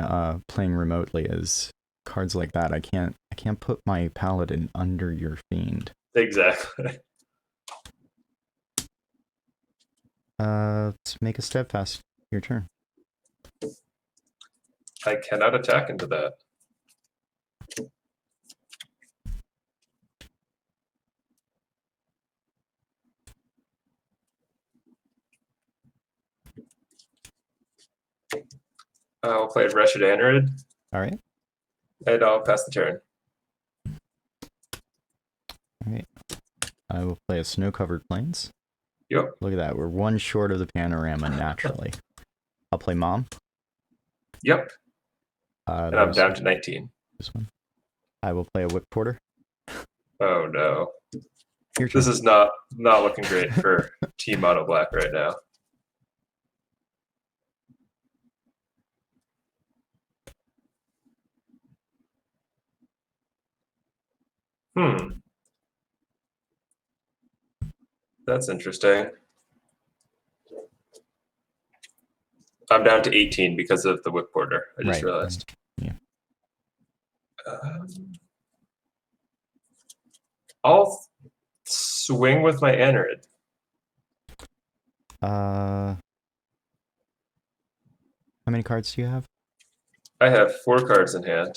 remotely is cards like that. I can't put my Paladin under your Fiend. Exactly. Let's make a Steadfast. Your turn. I cannot attack into that. I'll play Wretched Anurid. All right. And I'll pass the turn. All right. I will play a Snow-Covered Plains. Yep. Look at that. We're one short of the panorama naturally. I'll play Mom. Yep. And I'm down to 19. This one. I will play a Whip Porter. Oh no. Your turn. This is not looking great for Team Mono Black right now. That's interesting. I'm down to 18 because of the Whip Porter. I just realized. Yeah. I'll swing with my Anurid. How many cards do you have? I have 4 cards in hand.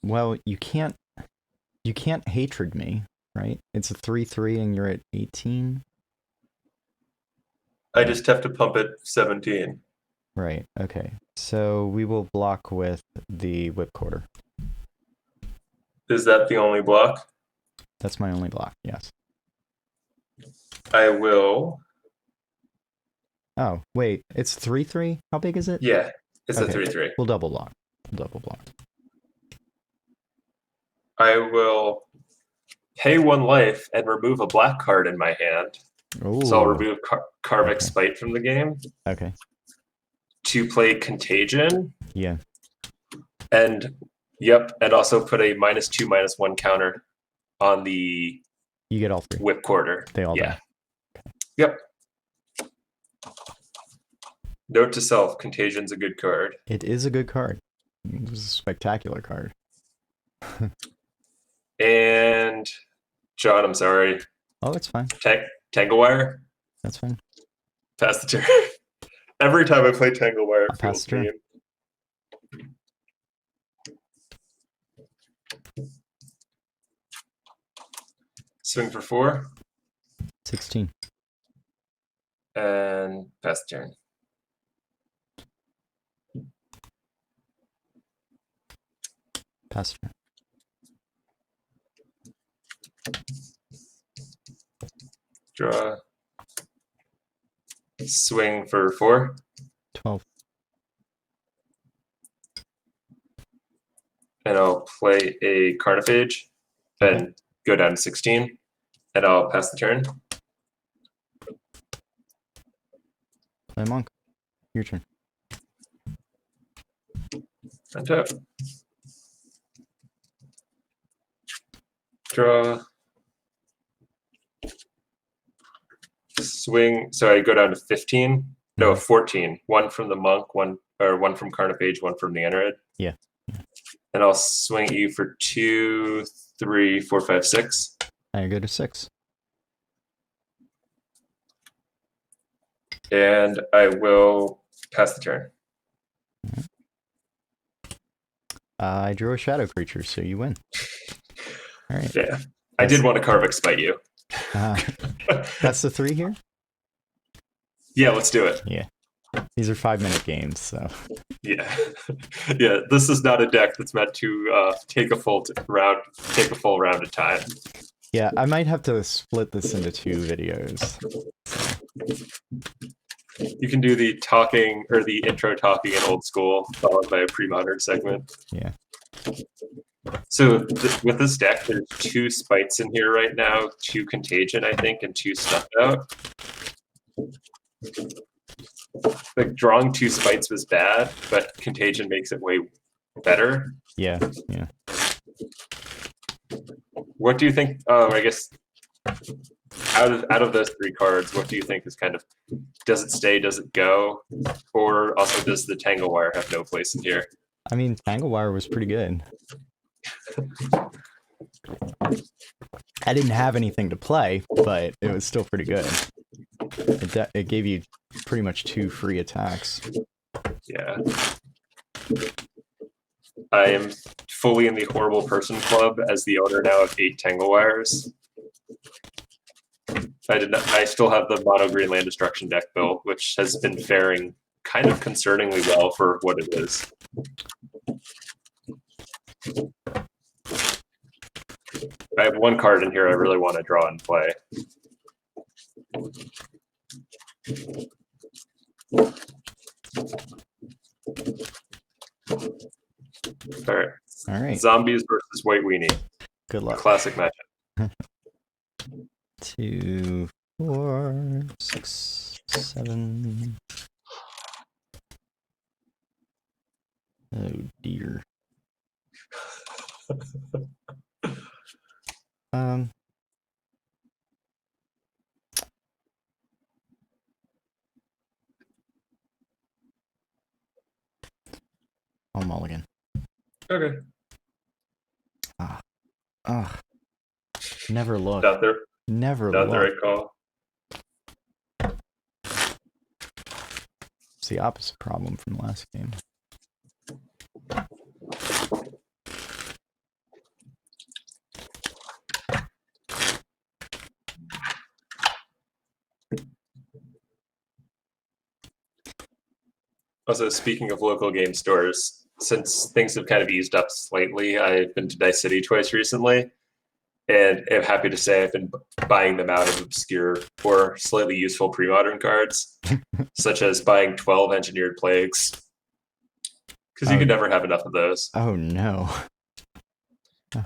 Well, you can't hatred me, right? It's a 3/3 and you're at 18. I just have to pump it 17. Right. Okay. So we will block with the Whip Quarter. Is that the only block? That's my only block. Yes. I will. Oh wait, it's 3/3. How big is it? Yeah, it's Okay. a 3/3. We'll double block. Double block. I will pay 1 life and remove a black card in my hand. Ooh. So I'll remove Karmic Okay. Spite from the game. Okay. To play Contagion. Yeah. And also put a -2/-1 counter on the You get all 3. Whip Quarter. They all die. Okay. Yep. Note to self, Contagion's a good card. It is a good card. It was a spectacular card. And John, I'm sorry. Oh, it's fine. Tanglewire? That's fine. Pass the turn. Every time I play Tanglewire, it feels mean. Swing for 4. 16. And pass the turn. Pass turn. Draw. Swing for 4. 12. And I'll play a Carnophage and go down to 16. And I'll pass the turn. Play monk. Your turn. Untap. Draw. Swing. So I go down to 15. No, 14. One from the monk, one from Carnophage, one from the Anerid. Yeah. And I'll swing at you for 2, 3, 4, 5, 6. I go to 6. And I will pass the turn. I drew a shadow creature, so you win. All right. Yeah. I did want to carve expite you. That's the 3 here? Yeah, let's do it. Yeah. These are 5-minute games, so. Yeah. Yeah, this is not a deck that's meant to take a full round of time. Yeah, I might have to split this into 2 videos. You can do the talking or the intro talking in old school, followed by a pre-modern segment. Yeah. So with this deck, there's 2 spites in here right now, 2 contagion, I think, and 2 stuffed out. Like drawing 2 spites was bad, but contagion makes it way better. Yeah. What do you think? I guess out of those 3 cards, what do you think is kind of, does it stay, does it go, or also does the Tangle Wire have no place in here? I mean, Tangle Wire was pretty good. I didn't have anything to play, but it was still pretty good. It gave you pretty much 2 free attacks. Yeah. I am fully in the horrible person club as the owner now of 8 Tangle Wires. I still have the mono green land destruction deck built, which has been faring kind of concerningly well for what it is. I have 1 card in here I really want to draw and play. All right. Zombies versus White Weenie. Good luck. Classic matchup. 2, 4, 6, 7. Oh dear. I'll mulligan. Okay. Never look. Never not look. the right call. It's the opposite problem from the last game. Also, speaking of local game stores, since things have kind of eased up slightly, I've been to Dice City twice recently, and I'm happy to say I've been buying them out of obscure or slightly useful pre-modern cards, such as buying 12 Engineered Plagues, because you could never have enough of those. Oh no.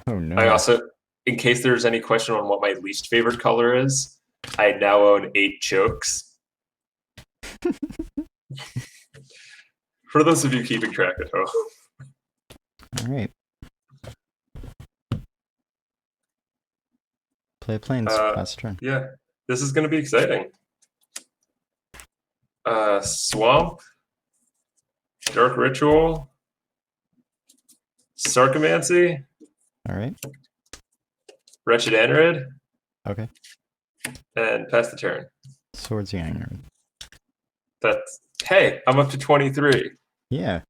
Oh no. I also, in case there's any question on what my least favorite color is, I now own 8 Chokes. For those of you keeping track at home. All right. Play planes. Pass turn. Yeah, this is going to be exciting. Swamp, Dark Ritual, Sarcomancy. All right. Wretched Anerid. Okay. And pass the turn. Swords the Anerid. That's, hey, I'm up to 23. Yeah.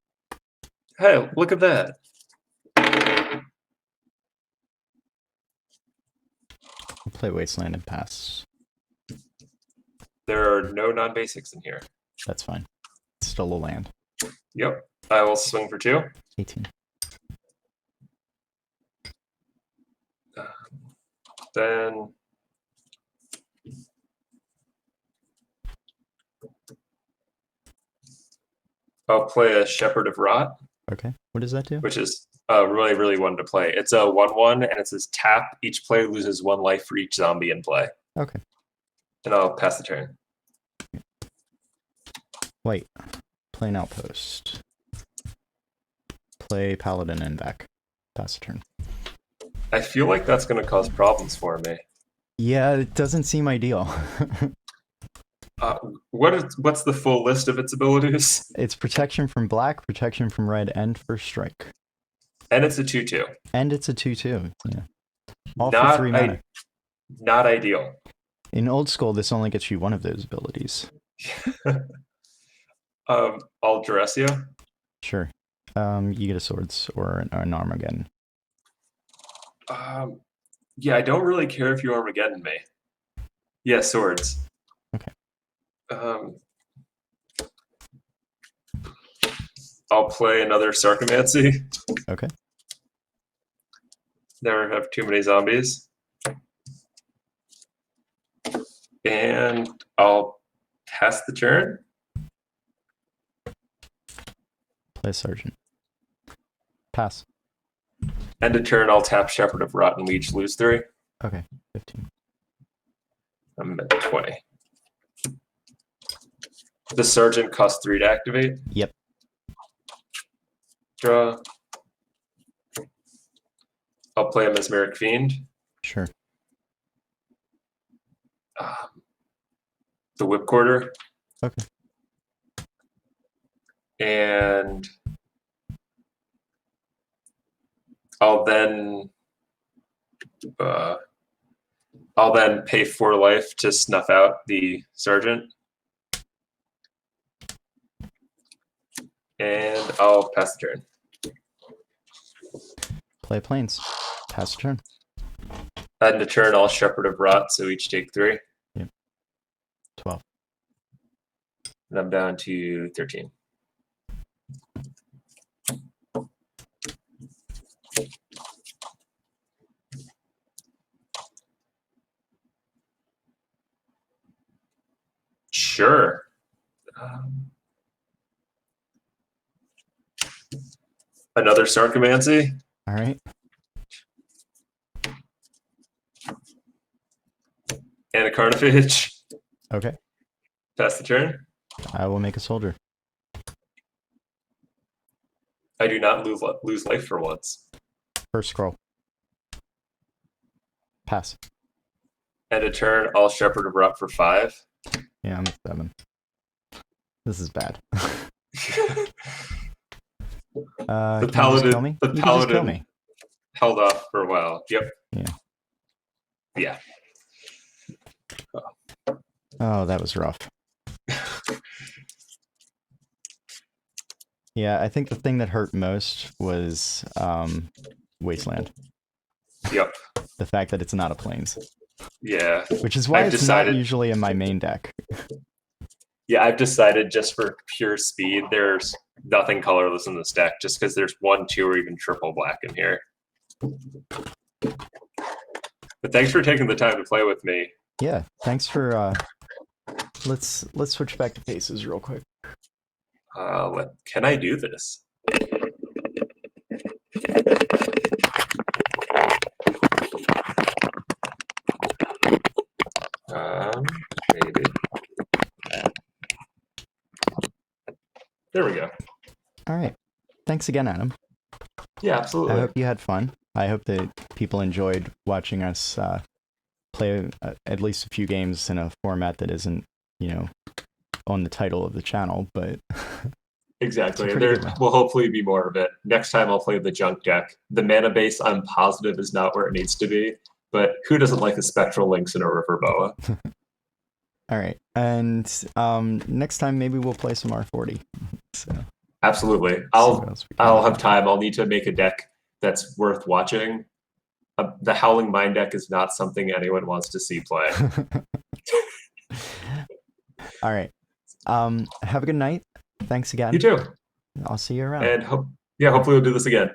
Hey, look at that. I'll play Wasteland and pass. There are no non-basics in here. That's fine. It's still a land. Yep. I will swing for 2. 18. Then I'll play a Shepherd of Rot. Okay. What does that do? Which is really, really one to play. It's a 1/1, and it says tap. Each player loses 1 life for each zombie in play. Okay. And I'll pass the turn. Wait. Play an outpost. Play Paladin and back. Pass the turn. I feel like that's going to cause problems for me. Yeah, it doesn't seem ideal. What's the full list of its abilities? It's protection from black, protection from red, and first strike. And it's a 2/2. And it's a 2/2. Yeah. All for 3 mana. Not ideal. In old school, this only gets you one of those abilities. I'll duress you. Sure. You get a swords or an Armageddon. Yeah, I don't really care if you Armageddon me. Yeah, swords. Okay. I'll play another Sarcomancy. Okay. Never have too many zombies. And I'll pass the turn. Play Sergeant. Pass. End of turn, I'll tap Shepherd of Rot and we each lose 3. Okay, 15. I'm at 20. The Sergeant costs 3 to activate. Yep. Draw. I'll play a Mesmeric Fiend. Sure. The Whipcorder. Okay. And I'll then pay 4 life to snuff out the Sergeant. And I'll pass the turn. Play Plains. Pass the turn. End of turn, I'll Shepherd of Rot, so each take 3. Yep. 12. And I'm down to 13. Sure. Another Sarcomancy. All right. And a Carnifage. Okay. Pass the turn. I will make a soldier. I do not lose life for once. First scroll. Pass. End of turn, I'll Shepherd of Rot for 5. Yeah, I'm at 7. This is bad. The can you just kill me? The You can just kill me. Paladin held off for a while. Yep. Yeah. Yeah. Oh, that was rough. Yeah, I think the thing that hurt most was Wasteland. Yep. The fact that it's not a Plains. Yeah. Which is why I've it's decided- not usually in my main deck. Yeah, I've decided just for pure speed, there's nothing colorless in this deck, just because there's 1, 2, or even triple black in here. But thanks for taking the time to play with me. Yeah, thanks for let's switch back to faces real quick. Can I do this? Maybe. There we go. All right. Thanks again, Adam. Yeah, absolutely. I hope you had fun. I hope that people enjoyed watching us play at least a few games in a format that isn't, on the title of the channel, but Exactly. There will hopefully be more of it. Next time I'll play the junk deck. The mana base, I'm positive, is not where it needs to be, but who doesn't like a Spectral Lynx and a River Boa? All right. And next time maybe we'll play some R40. So absolutely. I'll have time. I'll need to make a deck that's worth watching. The Howling Mind deck is not something anyone wants to see play. All right. Have a good night. Thanks again. You too. I'll see you around. And hopefully we'll do this again.